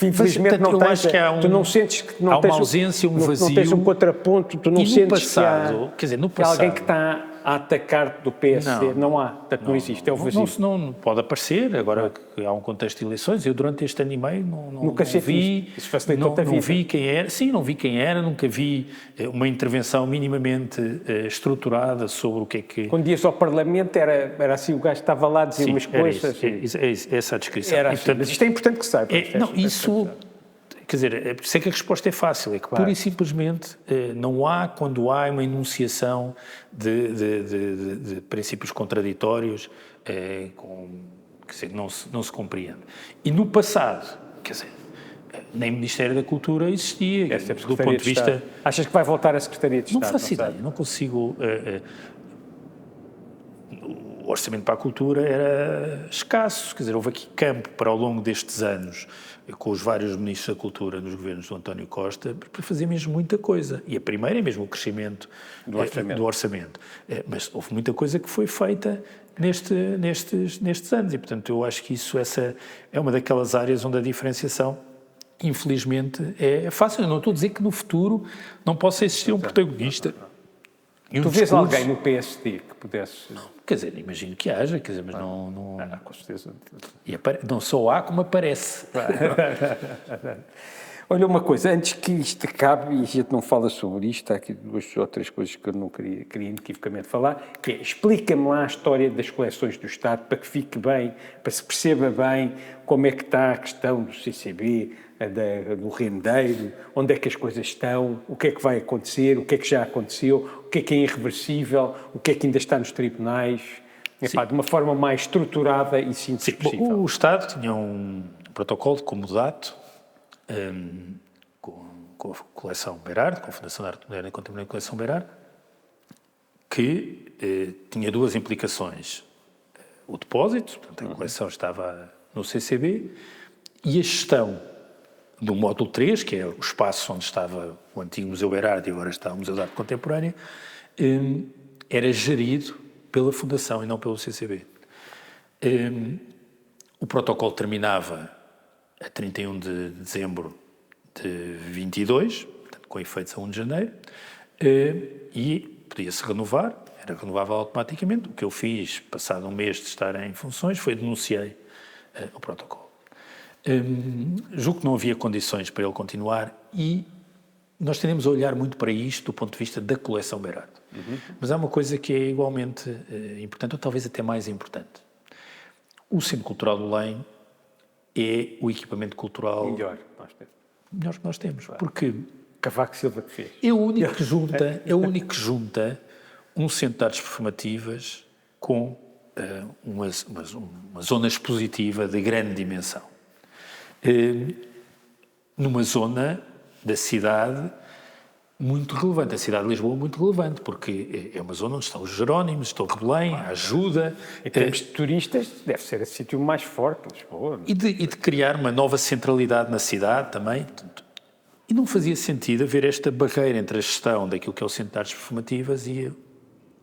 Infelizmente não tens. Acho que tu não sentes que não há uma ausência, um vazio. Não tens um contraponto, tu não sentes passado, quer dizer, no passado, que alguém que está a atacar do PSD, não há, portanto não existe, é o vazio. Não pode aparecer, agora que há um contexto de eleições, eu durante este ano e meio nunca vi, isso facilitou-te a vida. Não vi quem era, sim, não vi quem era, nunca vi uma intervenção minimamente estruturada sobre o que é que... Quando ias ao Parlamento era assim, o gajo estava lá a dizer umas coisas... É essa a descrição. Era assim, mas isto é importante que saiba. Quer dizer, sei que a resposta é fácil, é que pura e simplesmente não há, quando há uma enunciação de princípios contraditórios, quer dizer, não se compreende. E no passado, quer dizer, nem Ministério da Cultura existia, do ponto de vista... Achas que vai voltar a Secretaria de Estado? Não faço ideia, não consigo... O orçamento para a cultura era escasso, quer dizer, houve aqui campo para ao longo destes anos, com os vários ministros da cultura nos governos do António Costa, para fazer mesmo muita coisa. E a primeira é mesmo o crescimento do orçamento. Mas houve muita coisa que foi feita nestes anos e, portanto, eu acho que essa é uma daquelas áreas onde a diferenciação, infelizmente, é fácil. Eu não estou a dizer que no futuro não possa existir um protagonista. Tu vês alguém no PSD que pudesse... Não, quer dizer, imagino que haja, quer dizer, mas não... com certeza. E não só há como aparece. Olha, uma coisa, antes que isto acabe, e a gente não fala sobre isto, há aqui 2 ou 3 coisas que eu não queria inequivocamente falar, que é, explica-me lá a história das coleções do Estado, para que fique bem, para se perceba bem como é que está a questão do CCB, do rendeiro, onde é que as coisas estão, o que é que vai acontecer, o que é que já aconteceu, o que é irreversível, o que é que ainda está nos tribunais, de uma forma mais estruturada e simples possível. O Estado tinha um protocolo de comodato com a coleção Berardo, com a Fundação de Arte Moderna e Contemporânea Coleção Berardo, que tinha 2 implicações. O depósito, portanto a coleção estava no CCB, e a gestão do módulo 3, que é o espaço onde estava o antigo Museu Berardo e agora está o Museu de Arte Contemporânea, era gerido pela Fundação e não pelo CCB. O protocolo terminava a 31 de dezembro de 22, portanto, com efeitos a 1 de janeiro, e podia-se renovar, era renovável automaticamente. O que eu fiz, passado um mês de estar em funções, foi denunciei o protocolo. Julgo que não havia condições para ele continuar e nós tendemos a olhar muito para isto do ponto de vista da coleção Berardo. Mas há uma coisa que é igualmente importante, ou talvez até mais importante. O Centro Cultural do Belém é o equipamento cultural melhor que nós temos. Porque Cavaco Silva que fez. É o único que junta um centro de artes performativas com uma zona expositiva de grande dimensão. Numa zona da cidade muito relevante, a cidade de Lisboa muito relevante, porque é uma zona onde estão os Jerónimos, estão o Belém, a Ajuda. Em termos de turistas, deve ser o sítio mais forte de Lisboa. E de criar uma nova centralidade na cidade também. E não fazia sentido haver esta barreira entre a gestão daquilo que é o Centro de Artes Performativas e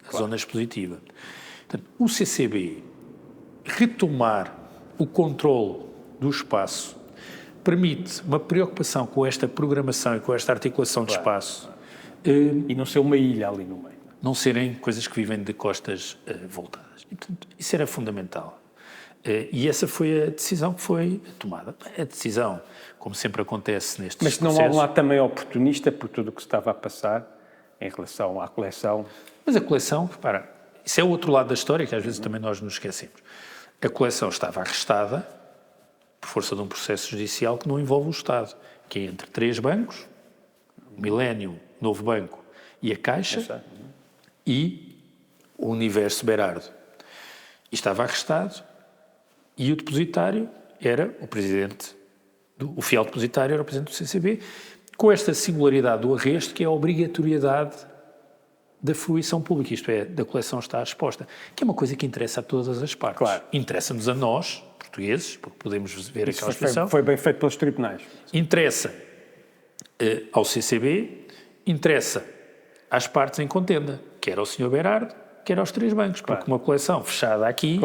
a zona expositiva. Portanto, o CCB retomar o controle do espaço permite uma preocupação com esta programação e com esta articulação de espaço. E não ser uma ilha ali no meio. Não serem coisas que vivem de costas voltadas. E, portanto, isso era fundamental. E essa foi a decisão que foi tomada. A decisão, como sempre acontece nestes processos... Mas não há um lado também oportunista por tudo o que se estava a passar em relação à coleção? Mas a coleção, repara, isso é o outro lado da história que às vezes também nós nos esquecemos. A coleção estava arrestada por força de um processo judicial que não envolve o Estado, que é entre 3 bancos, o Milénio, Novo Banco e a Caixa, e o Universo Berardo. e estava arrestado, e o depositário era o presidente, o fiel depositário era o presidente do CCB, com esta singularidade do arresto, que é a obrigatoriedade da fruição pública, isto é, da coleção estar exposta, que é uma coisa que interessa a todas as partes. Claro. Interessa-nos a nós, portugueses, porque podemos ver aquela expressão. Foi bem feito pelos tribunais. Interessa ao CCB, interessa às partes em contenda, quer ao Sr. Berardo, quer aos três bancos, porque uma coleção fechada aqui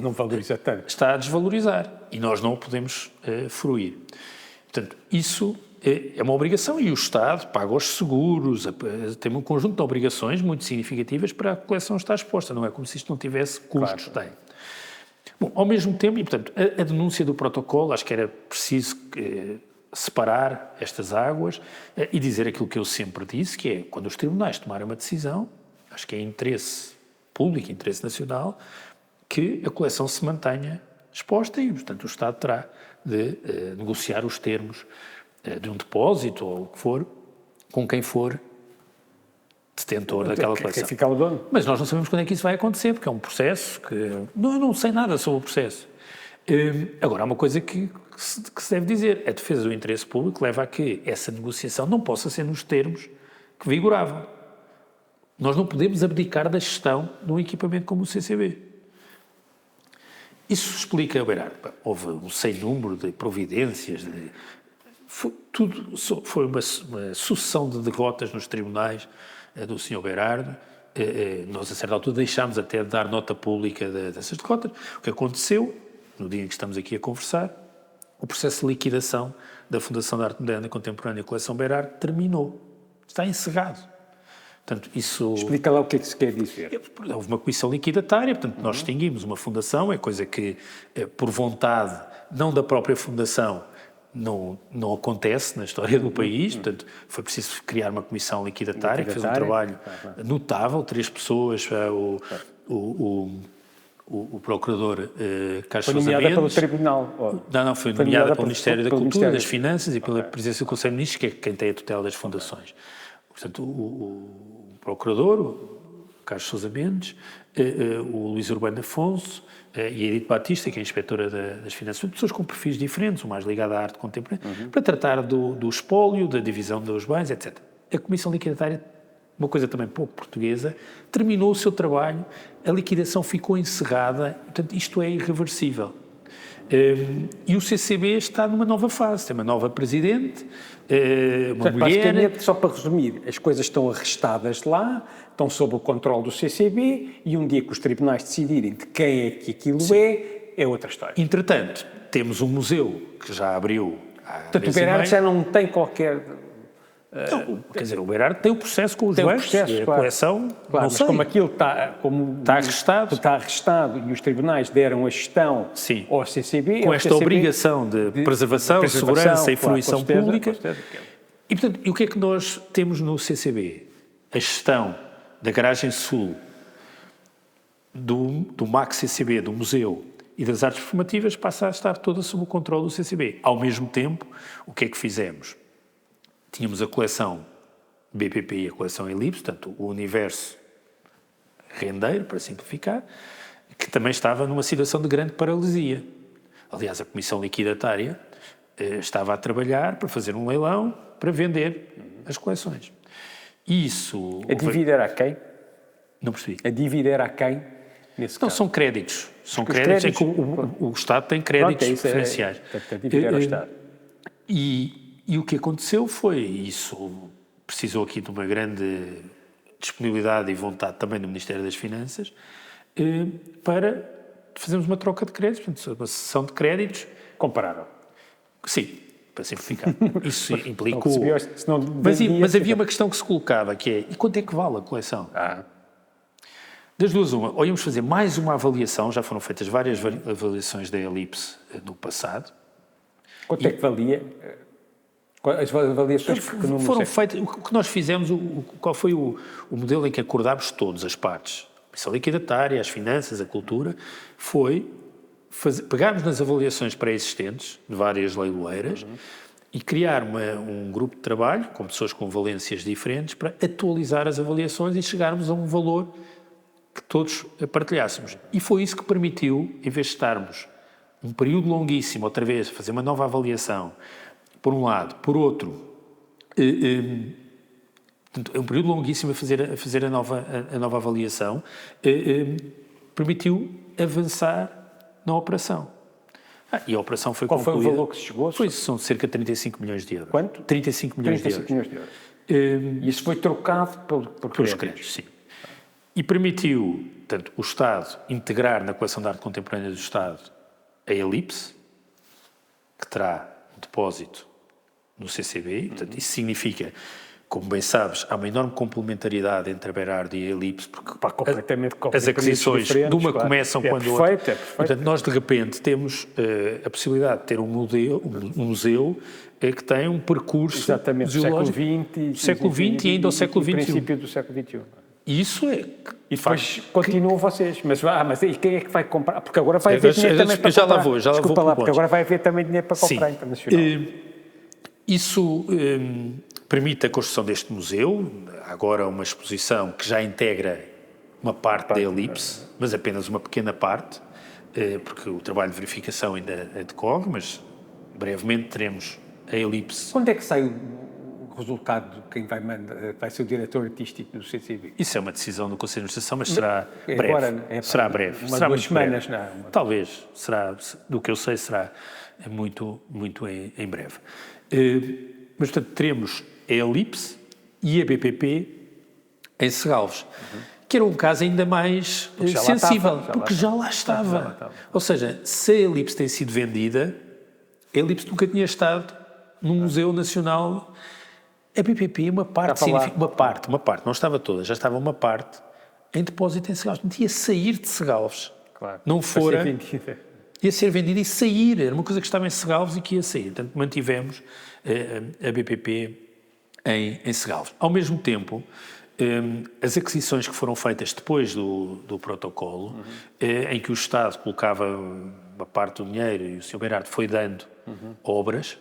não valoriza tanto. Está a desvalorizar e nós não o podemos fruir. Portanto, isso é uma obrigação e o Estado paga os seguros, tem um conjunto de obrigações muito significativas para a coleção estar exposta, não é como se isto não tivesse custos. Claro. Tem. Bom, ao mesmo tempo, e portanto, a denúncia do protocolo, acho que era preciso separar estas águas e dizer aquilo que eu sempre disse, que é, quando os tribunais tomarem uma decisão, acho que é interesse público, interesse nacional, que a coleção se mantenha exposta e, portanto, o Estado terá de negociar os termos de um depósito ou o que for, com quem for detentor daquela coleção. Fica o dono. Mas nós não sabemos quando é que isso vai acontecer, porque é um processo que... Eu não sei nada sobre o processo. Agora, há uma coisa que se deve dizer. A defesa do interesse público leva a que essa negociação não possa ser nos termos que vigoravam. Nós não podemos abdicar da gestão de um equipamento como o CCB. Isso explica, Berardo, houve um sem número de providências, foi uma sucessão de derrotas nos tribunais do Sr. Berardo. Nós, a certa altura, deixámos até de dar nota pública dessas derrotas. O que aconteceu, no dia em que estamos aqui a conversar, o processo de liquidação da Fundação de Arte Moderna e Contemporânea Coleção Berardo terminou. Está encerrado. Portanto, isso... Explica lá o que é que se quer dizer. Houve uma comissão liquidatária, portanto, nós extinguimos uma fundação, é coisa que, por vontade, não da própria fundação, não acontece na história do país, portanto, foi preciso criar uma comissão liquidatária que fez um trabalho notável, 3 pessoas, o procurador Carlos Sousa Mendes. Foi nomeada pelo Tribunal? Não, foi nomeada pelo Ministério da Cultura, das Finanças e pela Presidência do Conselho de Ministros, que é quem tem a tutela das fundações. Portanto, o procurador, o Carlos Sousa Mendes, o Luís Urbano Afonso e a Edith Batista, que é a inspetora das Finanças, pessoas com perfis diferentes, o mais ligado à arte contemporânea, para tratar do espólio, da divisão dos bens, etc. A Comissão Liquidatária, uma coisa também pouco portuguesa, terminou o seu trabalho, a liquidação ficou encerrada, portanto, isto é irreversível. E o CCB está numa nova fase, tem uma nova presidente, uma mulher... Basicamente, só para resumir, as coisas estão arrestadas lá, estão sob o controle do CCB e um dia que os tribunais decidirem de quem é que aquilo é outra história. Entretanto, temos um museu que já abriu há Portanto, o Berardo já não tem qualquer... Não, quer dizer, o Berardo tem o processo com os bancos, a coleção, claro, mas como aquilo está arrestado e os tribunais deram a gestão ao CCB... Com esta obrigação de preservação, segurança e fruição pública. E, portanto, o que é que nós temos no CCB? A gestão da garagem sul, do MAC CCB, do museu e das artes performativas passa a estar toda sob o controle do CCB. Ao mesmo tempo, o que é que fizemos? Tínhamos a coleção BPP e a coleção Elipse, portanto, o universo rendeiro, para simplificar, que também estava numa situação de grande paralisia. Aliás, a Comissão Liquidatária estava a trabalhar para fazer um leilão para vender as coleções. Isso... A dívida era a quem? Não percebi. A dívida era a quem, nesse caso? Não, são créditos. São créditos em que o Estado tem créditos preferenciais. A dívida era o Estado. E o que aconteceu foi isso, precisou aqui de uma grande disponibilidade e vontade também do Ministério das Finanças para fazermos uma troca de créditos, portanto, uma sessão de créditos. Compararam? Sim, para simplificar. Isso implicou... Mas havia uma questão que se colocava, que é, e quanto é que vale a coleção? Das duas, ou íamos fazer mais uma avaliação, já foram feitas várias avaliações da Elipse no passado. Quanto é que valia... As avaliações que foram feitas, o que nós fizemos, qual foi o modelo em que acordámos todas as partes, a Comissão Liquidatária, as Finanças, a Cultura, foi pegarmos nas avaliações pré-existentes de várias leiloeiras e criar um grupo de trabalho com pessoas com valências diferentes para atualizar as avaliações e chegarmos a um valor que todos partilhássemos. E foi isso que permitiu, em vez de estarmos um período longuíssimo, outra vez, a fazer uma nova avaliação, por um lado, por outro, um período longuíssimo a fazer a nova avaliação, permitiu avançar na operação. E a operação foi concluída. Qual foi o valor que se chegou? São cerca de 35 milhões de euros. Quanto? 35 milhões de euros. E isso foi trocado pelos créditos, sim. E permitiu, portanto, o Estado integrar na coleção de arte contemporânea do Estado a Elipse, que terá um depósito no CCB. Portanto, isso significa, como bem sabes, há uma enorme complementariedade entre a Berardo e a Elipse, porque as aquisições de uma começam quando a outra. Portanto, nós de repente temos a possibilidade de ter um museu que tem um percurso geológico do século XX e ainda ao século XXI. princípio do século XXI. Isso é... E depois continuam vocês. Mas e quem é que vai comprar? Porque agora vai haver dinheiro também para comprar. Desculpa lá, porque agora vai haver também dinheiro para comprar internacional. Isso permite a construção deste museu, agora uma exposição que já integra uma parte da Elipse, mas apenas uma pequena parte, porque o trabalho de verificação ainda decorre, mas brevemente teremos a Elipse. Quando é que sai o resultado de quem vai ser o diretor artístico do CCB? Isso é uma decisão do Conselho de Administração, mas será breve. Agora, será breve. Será 2 semanas, não? Talvez. Será, do que eu sei, será muito em breve. Mas, portanto, teremos a Elipse e a BPP em Serralves, que era um caso ainda mais sensível, porque já lá estava. Ou seja, se a Elipse tem sido vendida, a Elipse nunca tinha estado num Museu Nacional. A BPP é uma parte, significa uma parte, não estava toda, já estava uma parte em depósito em Serralves. Não ia sair de Serralves. Claro, não fora... Ia ser vendida e sair. Era uma coisa que estava em Serralves e que ia sair. Portanto, mantivemos a BPP em Serralves. Ao mesmo tempo, as aquisições que foram feitas depois do protocolo, em que o Estado colocava uma parte do dinheiro e o Sr. Berardo foi dando obras,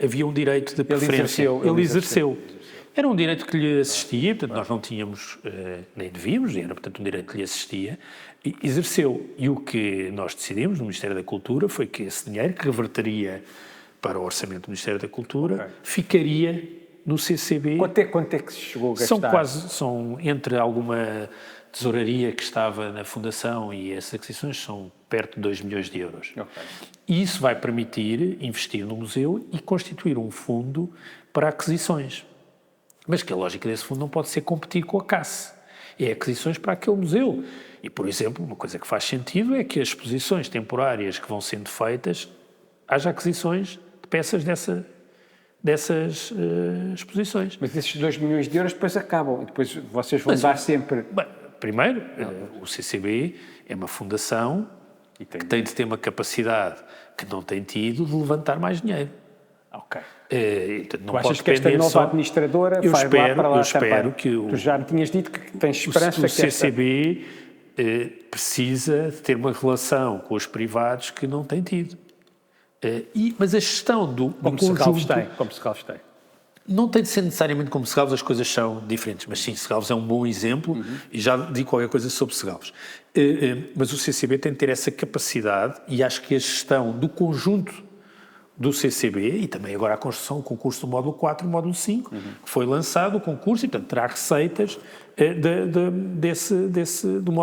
havia um direito de preferência. Ele exerceu. Era um direito que lhe assistia, portanto, nós não tínhamos, nem devíamos, era, portanto, um direito que lhe assistia, e exerceu. E o que nós decidimos no Ministério da Cultura foi que esse dinheiro, que reverteria para o orçamento do Ministério da Cultura, ficaria no CCB. Quanto é que se chegou a gastar? São entre alguma tesouraria que estava na Fundação e essas aquisições, são perto de 2 milhões de euros. E isso vai permitir investir no museu e constituir um fundo para aquisições. Mas que a lógica desse fundo não pode ser competir com a CAS. É aquisições para aquele museu. E, por exemplo, uma coisa que faz sentido é que as exposições temporárias que vão sendo feitas, haja aquisições de peças dessas exposições. Mas esses 2 milhões de euros depois acabam. E depois vocês vão dar sempre... Bem, primeiro, o CCB é uma fundação que tem de ter uma capacidade que não tem tido de levantar mais dinheiro. Ok. Não tu achas que esta nova administradora vai lá para lá? Eu espero que tu já me tinhas dito que tens esperança que o CCB precisa de ter uma relação com os privados que não tem tido. Mas a gestão do conjunto... Como Serralves tem. Não tem de ser necessariamente como Serralves, as coisas são diferentes. Mas sim, Serralves é um bom exemplo e já digo qualquer coisa sobre Serralves. Mas o CCB tem de ter essa capacidade e acho que a gestão do conjunto do CCB, e também agora a construção, o concurso do módulo 4 e módulo 5, que foi lançado o concurso e, portanto, terá receitas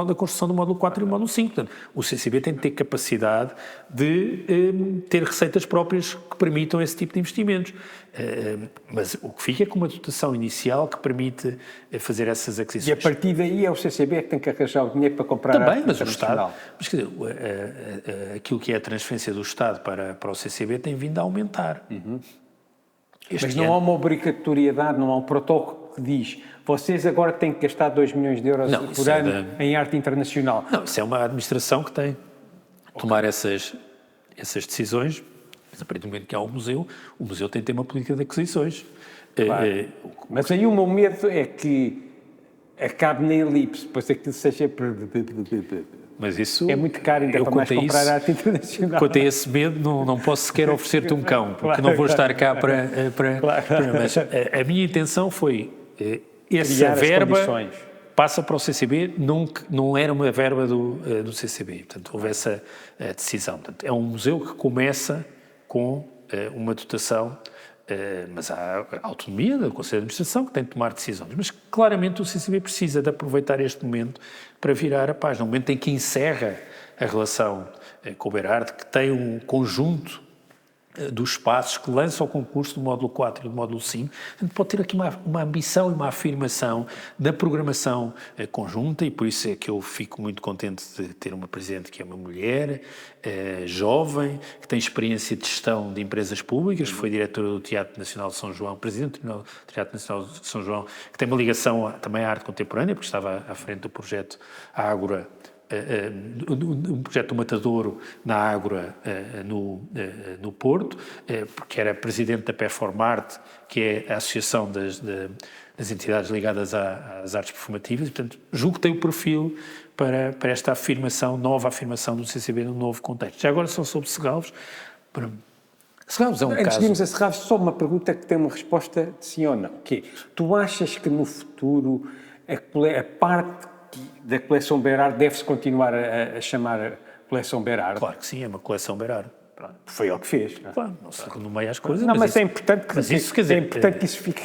da construção do módulo 4 e do módulo 5. Portanto, o CCB tem de ter capacidade de ter receitas próprias que permitam esse tipo de investimentos. Mas o que fica é com uma dotação inicial que permite fazer essas aquisições. E a partir daí é o CCB que tem que arranjar o dinheiro para comprar também, mas o Estado... Mas, quer dizer, aquilo que é a transferência do Estado para o CCB tem vindo a aumentar. Mas não há uma obrigatoriedade, não há um protocolo que diz vocês agora têm que gastar 2 milhões de euros por ano em arte internacional. Não, isso é uma administração que tem de tomar essas decisões. Mas a partir do momento que há um museu, o museu tem de ter uma política de aquisições. Claro. Mas aí o meu medo é que acabe na Elipse, depois aquilo seja... Mas isso... É muito caro ainda para mais comprar arte internacional. Quanto a esse medo, não posso sequer oferecer-te um cão, porque não vou estar cá para... Mas a minha intenção foi essa verba passa para o CCB, não era uma verba do CCB. Portanto, houve essa decisão. Portanto, é um museu que começa com uma dotação, mas há autonomia do Conselho de Administração que tem de tomar decisões. Mas claramente o CCB precisa de aproveitar este momento para virar a página. No momento em que encerra a relação com o Berardo, que tem um conjunto dos espaços que lança ao concurso do módulo 4 e do módulo 5, pode ter aqui uma ambição e uma afirmação da programação conjunta, e por isso é que eu fico muito contente de ter uma presidente que é uma mulher, jovem, que tem experiência de gestão de empresas públicas, foi diretora do Teatro Nacional de São João, presidente do Teatro Nacional de São João, que tem uma ligação também à arte contemporânea, porque estava à frente do projeto Ágora, um projeto do Matadouro na Ágora, no Porto, porque era presidente da Performarte, que é a associação das entidades ligadas às artes performativas, e, portanto, julgo que tem o perfil para esta afirmação, nova afirmação do CCB num novo contexto. Já agora só sobre Segalvos. Segalvos é um caso... Antes de irmos a Segalvos, só uma pergunta que tem uma resposta de sim ou não, que é, tu achas que no futuro a parte da coleção Berardo deve-se continuar a chamar coleção Berardo? Claro que sim, é uma coleção Berardo. Foi ele que fez. Não é? Claro, não se renomeia as coisas. Não, mas isso, é importante que, isso, quer dizer, é importante que isso fique.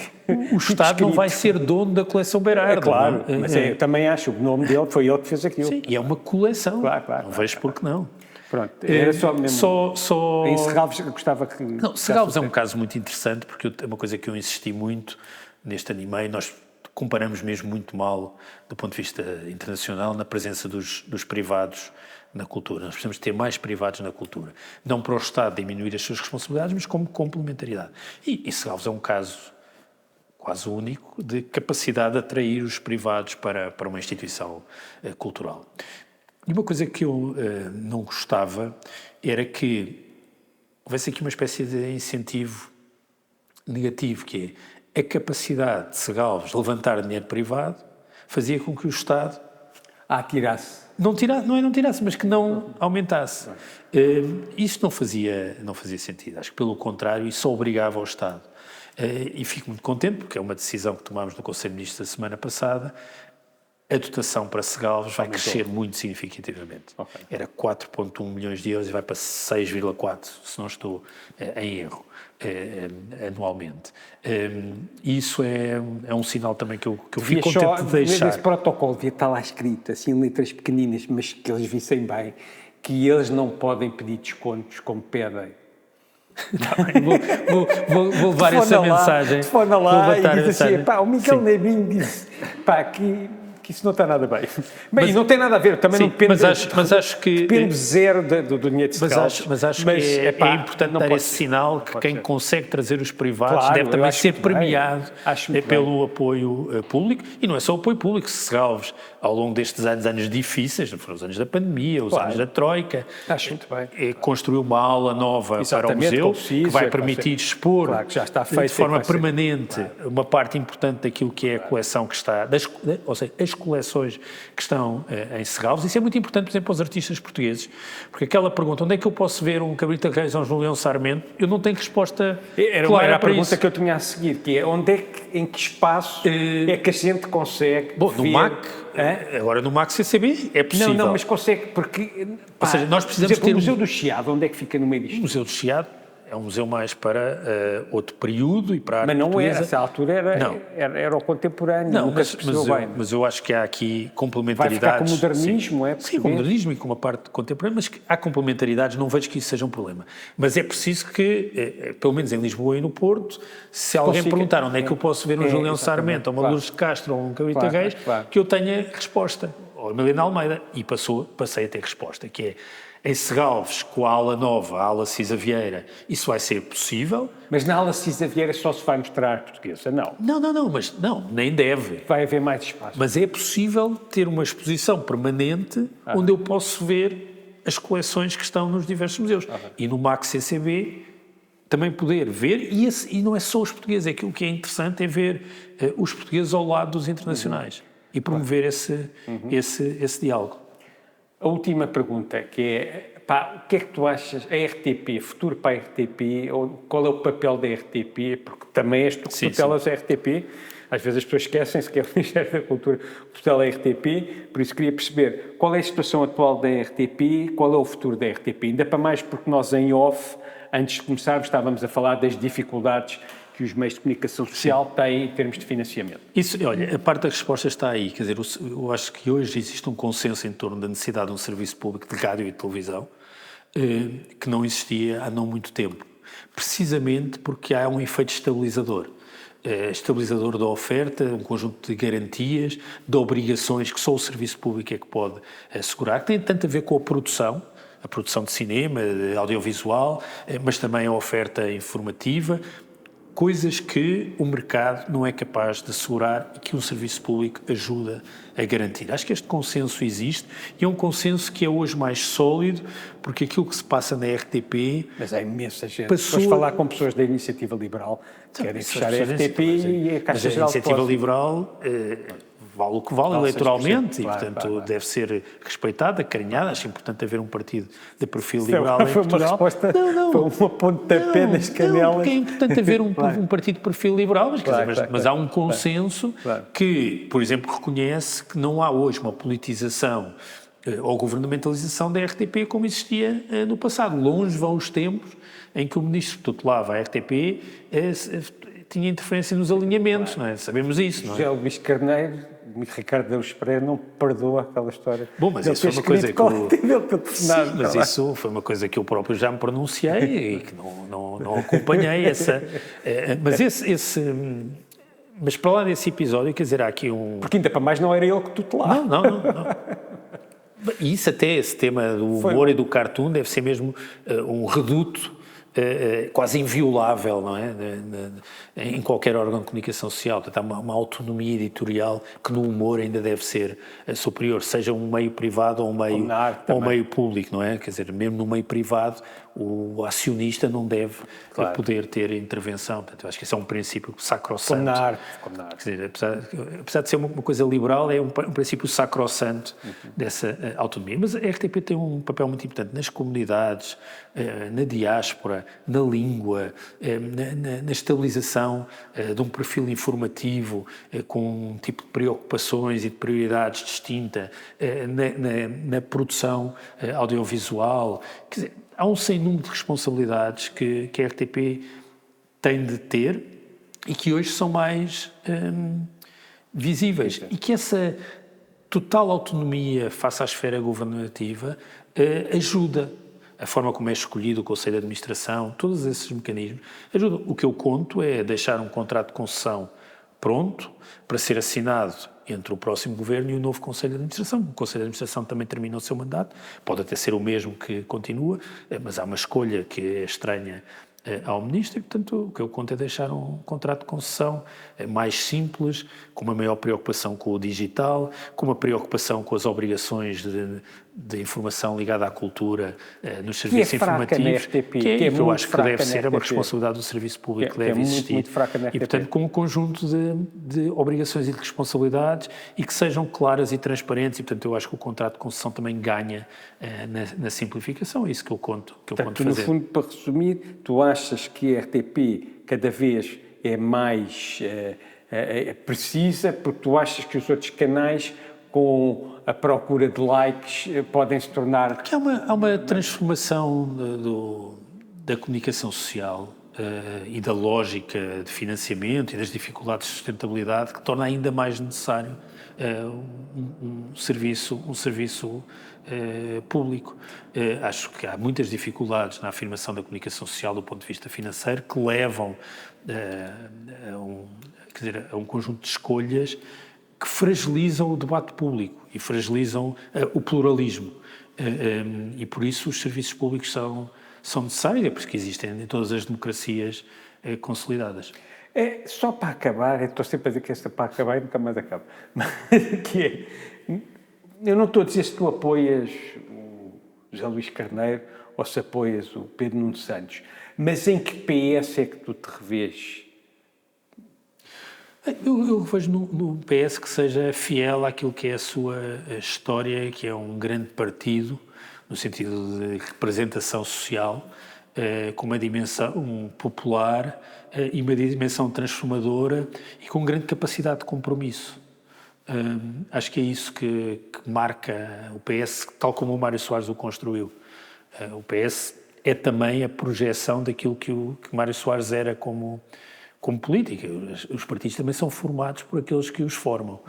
O Estado não vai ser dono da coleção Berardo. É claro, não? Mas eu também acho, o nome dele foi ele que fez aquilo. Sim, e é uma coleção. Claro, não vejo por que não. Pronto, era só mesmo. Em Segalvos eu gostava que... Não, Segalvos é um caso muito interessante, porque é uma coisa que eu insisti muito neste ano e meio. Nós comparamos mesmo muito mal, do ponto de vista internacional, na presença dos privados na cultura. Nós precisamos ter mais privados na cultura. Não para o Estado diminuir as suas responsabilidades, mas como complementaridade. E Segalvos é um caso quase único de capacidade de atrair os privados para uma instituição cultural. E uma coisa que eu não gostava era que houvesse aqui uma espécie de incentivo negativo, que é a capacidade de Segalvos de levantar dinheiro privado fazia com que o Estado tirasse. Não tirasse, mas que não aumentasse. Isto não fazia sentido. Acho que, pelo contrário, isso obrigava o Estado. E fico muito contente, porque é uma decisão que tomámos no Conselho de Ministros da semana passada. A dotação para Segalvos vai crescer muito significativamente. Okay. Era 4,1 milhões de euros e vai para 6,4, se não estou em erro, anualmente. E isso é um sinal também que eu fico contente de deixar. Nesse protocolo devia estar lá escrito, assim, em letras pequeninas, mas que eles vissem bem, que eles não podem pedir descontos como pedem. Tá bem, vou levar essa mensagem. Telefona lá e diz assim, o Miguel Nebinho disse, que isso não está nada bem. Bem, mas, não tem nada a ver, também não depende... Mas acho que... Depende zero do dinheiro de Segalvos. Mas acho que é importante dar esse sinal que quem consegue trazer os privados deve também ser premiado pelo apoio público. E não é só o apoio público. Segalvos, ao longo destes anos difíceis, foram os anos da pandemia, os anos da Troika, construiu uma aula nova para o museu, que vai permitir expor de forma permanente uma parte importante daquilo que é a coleção que está... Ou seja, as coleções que estão em Segalvos. Isso é muito importante, por exemplo, para os artistas portugueses, porque aquela pergunta, onde é que eu posso ver um Cabrita Reis ou um João Leão Sarmento, eu não tenho resposta clara era a pergunta que eu tinha a seguir, que é em que espaço é que a gente consegue ver... No MAC, agora no MAC CCB é possível. Não, mas consegue, porque... Ou seja, nós precisamos ter... O Museu do Chiado, onde é que fica no meio disto? O Museu do Chiado é um museu mais para outro período e para a arte portuguesa. Mas não era, essa altura era o contemporâneo, nunca se percebeu bem. Mas eu acho que há aqui complementaridades. Vai ficar com o modernismo, Sim, com o modernismo e com uma parte contemporânea, mas há complementaridades, não vejo que isso seja um problema. Mas é preciso que, pelo menos em Lisboa e no Porto, se alguém perguntar onde é que eu posso ver um Julião Sarmento, ou uma Lourdes de Castro, ou um Cabrita Reis, que eu tenha resposta. Ou a Milena Almeida. E passei a ter resposta, que é... Em Segalvos, com a ala nova, a ala Cisa Vieira, isso vai ser possível. Mas na ala Cisa Vieira só se vai mostrar a portuguesa, não? Não, nem deve. Vai haver mais espaço. Mas é possível ter uma exposição permanente onde eu posso ver as coleções que estão nos diversos museus. E no MAC CCB também poder ver, e não é só os portugueses, aquilo que é interessante é ver os portugueses ao lado dos internacionais e promover esse diálogo. A última pergunta, que é, o que é que tu achas, a RTP, futuro para a RTP, ou qual é o papel da RTP, porque também és tu que tutelas a RTP, às vezes as pessoas esquecem-se que é o Ministério da Cultura, o portal é a RTP, por isso queria perceber qual é a situação atual da RTP, qual é o futuro da RTP, ainda para mais porque nós em off, antes de começarmos, estávamos a falar das dificuldades que os meios de comunicação social têm em termos de financiamento. Isso, olha, a parte da resposta está aí, quer dizer, eu acho que hoje existe um consenso em torno da necessidade de um serviço público de rádio e de televisão que não existia há não muito tempo, precisamente porque há um efeito estabilizador. Estabilizador da oferta, um conjunto de garantias, de obrigações que só o serviço público é que pode assegurar, que tem tanto a ver com a produção de cinema, de audiovisual, mas também a oferta informativa, coisas que o mercado não é capaz de assegurar e que um serviço público ajuda a garantir. Acho que este consenso existe e é um consenso que é hoje mais sólido, porque aquilo que se passa na RTP... Mas há imensa gente. Depois falar com pessoas da Iniciativa Liberal que querem fechar a RTP e a Caixa Geral de Depósitos. A Iniciativa Liberal... vale o que vale eleitoralmente e, portanto, deve ser respeitada, acarinhada. Acho importante haver um partido de perfil liberal em Portugal. Foi uma pontapé nas canelas. Porque é importante haver um partido de perfil liberal, mas há um consenso que, por exemplo, reconhece que não há hoje uma politização ou governamentalização da RTP como existia no passado. Longe vão os tempos em que o ministro que tutelava a RTP tinha interferência nos alinhamentos, não é? Sabemos isso, não é? José Luís Carneiro, Ricardo Araújo Pereira não perdoa aquela história. Bom, mas isso foi uma coisa que isso foi uma coisa que eu próprio já me pronunciei e que não acompanhei essa. Mas para lá desse episódio, quer dizer, há aqui um... Porque ainda para mais não era ele que tutelava. Não. E isso até, esse tema do humor e do cartoon deve ser mesmo um reduto quase inviolável, não é? Em qualquer órgão de comunicação social. Portanto, há uma autonomia editorial que no humor ainda deve ser superior, seja um meio privado ou um meio público, não é? Quer dizer, mesmo no meio privado, o acionista não deve poder ter intervenção. Portanto, eu acho que esse é um princípio sacrossanto. Como na arte. Quer dizer, apesar de ser uma coisa liberal, é um princípio sacrossanto dessa autonomia. Mas a RTP tem um papel muito importante nas comunidades, na diáspora, na língua, na estabilização de um perfil informativo com um tipo de preocupações e de prioridades distinta, na produção audiovisual. Quer dizer, há um sem número de responsabilidades que a RTP tem de ter e que hoje são mais visíveis. E que essa total autonomia face à esfera governativa ajuda. A forma como é escolhido o Conselho de Administração, todos esses mecanismos ajudam. O que eu conto é deixar um contrato de concessão pronto para ser assinado entre o próximo Governo e o novo Conselho de Administração. O Conselho de Administração também termina o seu mandato, pode até ser o mesmo que continua, mas há uma escolha que é estranha ao Ministro e, portanto, o que eu conto é deixar um contrato de concessão mais simples, com uma maior preocupação com o digital, com uma preocupação com as obrigações de informação ligada à cultura nos serviços informativos, que eu acho que deve ser uma responsabilidade do serviço público que deve existir. Muito fraca na RTP. E, portanto, com um conjunto de obrigações e de responsabilidades e que sejam claras e transparentes e, portanto, eu acho que o contrato de concessão também ganha na simplificação. É isso que eu conto fazer. No fundo, para resumir, tu achas que a RTP cada vez é mais precisa porque tu achas que os outros canais com a procura de likes podem se tornar... Porque há uma transformação da comunicação social e da lógica de financiamento e das dificuldades de sustentabilidade que torna ainda mais necessário um serviço público. Acho que há muitas dificuldades na afirmação da comunicação social do ponto de vista financeiro que levam a um conjunto de escolhas que fragilizam o debate público e fragilizam o pluralismo. E por isso os serviços públicos são necessários, é por isso que existem em todas as democracias consolidadas. Só para acabar, eu estou sempre a dizer que esta para acabar e nunca mais acaba, eu não estou a dizer se tu apoias o José Luís Carneiro ou se apoias o Pedro Nuno Santos, mas em que PS é que tu te revês? Eu vejo no PS que seja fiel àquilo que é a sua história, que é um grande partido, no sentido de representação social, com uma dimensão popular e uma dimensão transformadora e com grande capacidade de compromisso. Acho que é isso que marca o PS, tal como o Mário Soares o construiu. O PS é também a projeção daquilo que Mário Soares era como política. Os partidos também são formados por aqueles que os formam.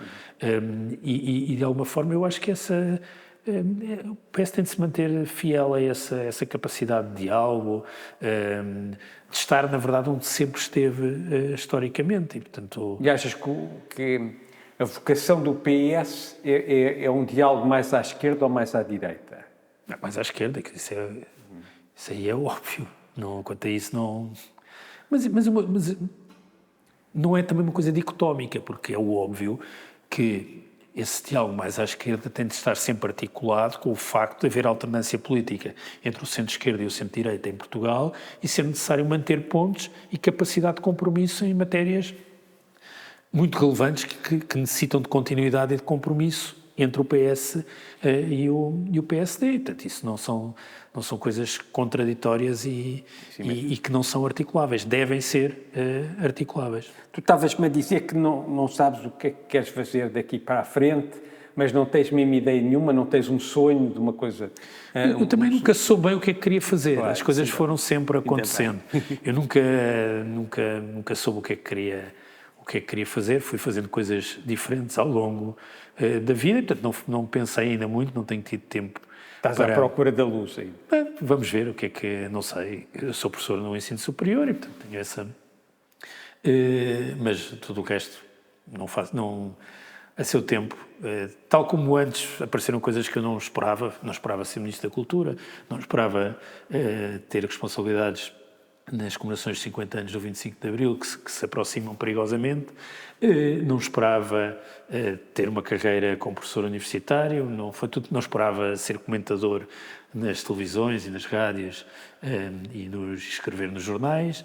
E de alguma forma eu acho que o PS tem de se manter fiel a essa capacidade de diálogo, de estar, na verdade, onde sempre esteve historicamente. E, portanto... E achas que a vocação do PS é um diálogo mais à esquerda ou mais à direita? Não, mais à esquerda, que isso aí é óbvio. Não, quanto a isso, não... Mas não é também uma coisa dicotómica, porque é o óbvio que esse diálogo mais à esquerda tem de estar sempre articulado com o facto de haver alternância política entre o centro-esquerda e o centro-direita em Portugal e ser necessário manter pontos e capacidade de compromisso em matérias muito relevantes que necessitam de continuidade e de compromisso entre o PS e o PSD. Portanto, isso não são coisas contraditórias e que não são articuláveis. Devem ser articuláveis. Tu estavas-me a dizer que não sabes o que é que queres fazer daqui para a frente, mas não tens mesmo ideia nenhuma, não tens um sonho de uma coisa... Eu também nunca soube bem o que é que queria fazer. Claro, as coisas foram sempre acontecendo. Eu nunca soube o que é que queria fazer. Fui fazendo coisas diferentes ao longo da vida e, portanto, não pensei ainda muito, não tenho tido tempo. Estás à procura da luz aí. Vamos ver o que é que... Não sei. Eu sou professor no ensino superior e, portanto, tenho essa... mas tudo o resto não faço... A seu tempo, tal como antes apareceram coisas que eu não esperava ser Ministro da Cultura, não esperava ter responsabilidades nas comemorações de 50 anos do 25 de Abril, que se aproximam perigosamente. Não esperava ter uma carreira como professor universitário, não esperava ser comentador nas televisões e nas rádios e escrever nos jornais.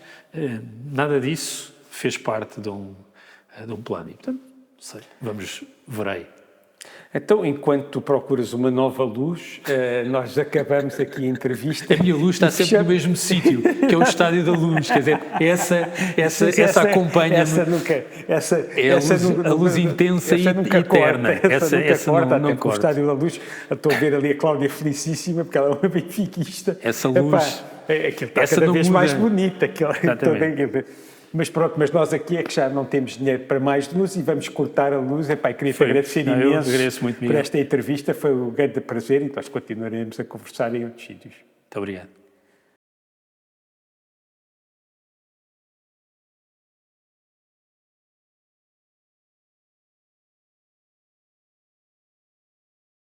Nada disso fez parte de um plano. E, portanto, não sei, verei. Então, enquanto tu procuras uma nova luz, nós acabamos aqui a entrevista. A minha luz está sempre no mesmo sítio, que é o Estádio da Luz. Quer dizer, essa acompanha-me. A luz intensa e eterna. Essa nunca corta. O Estádio da Luz, estou a ver ali a Cláudia felicíssima, porque ela é uma benfiquista. Essa luz... Aquilo está cada vez mais bonita. Mas pronto, mas nós aqui é que já não temos dinheiro para mais luz e vamos cortar a luz. Queria-te agradecer imenso por esta entrevista, foi um grande prazer e nós continuaremos a conversar em outros sítios. Muito obrigado.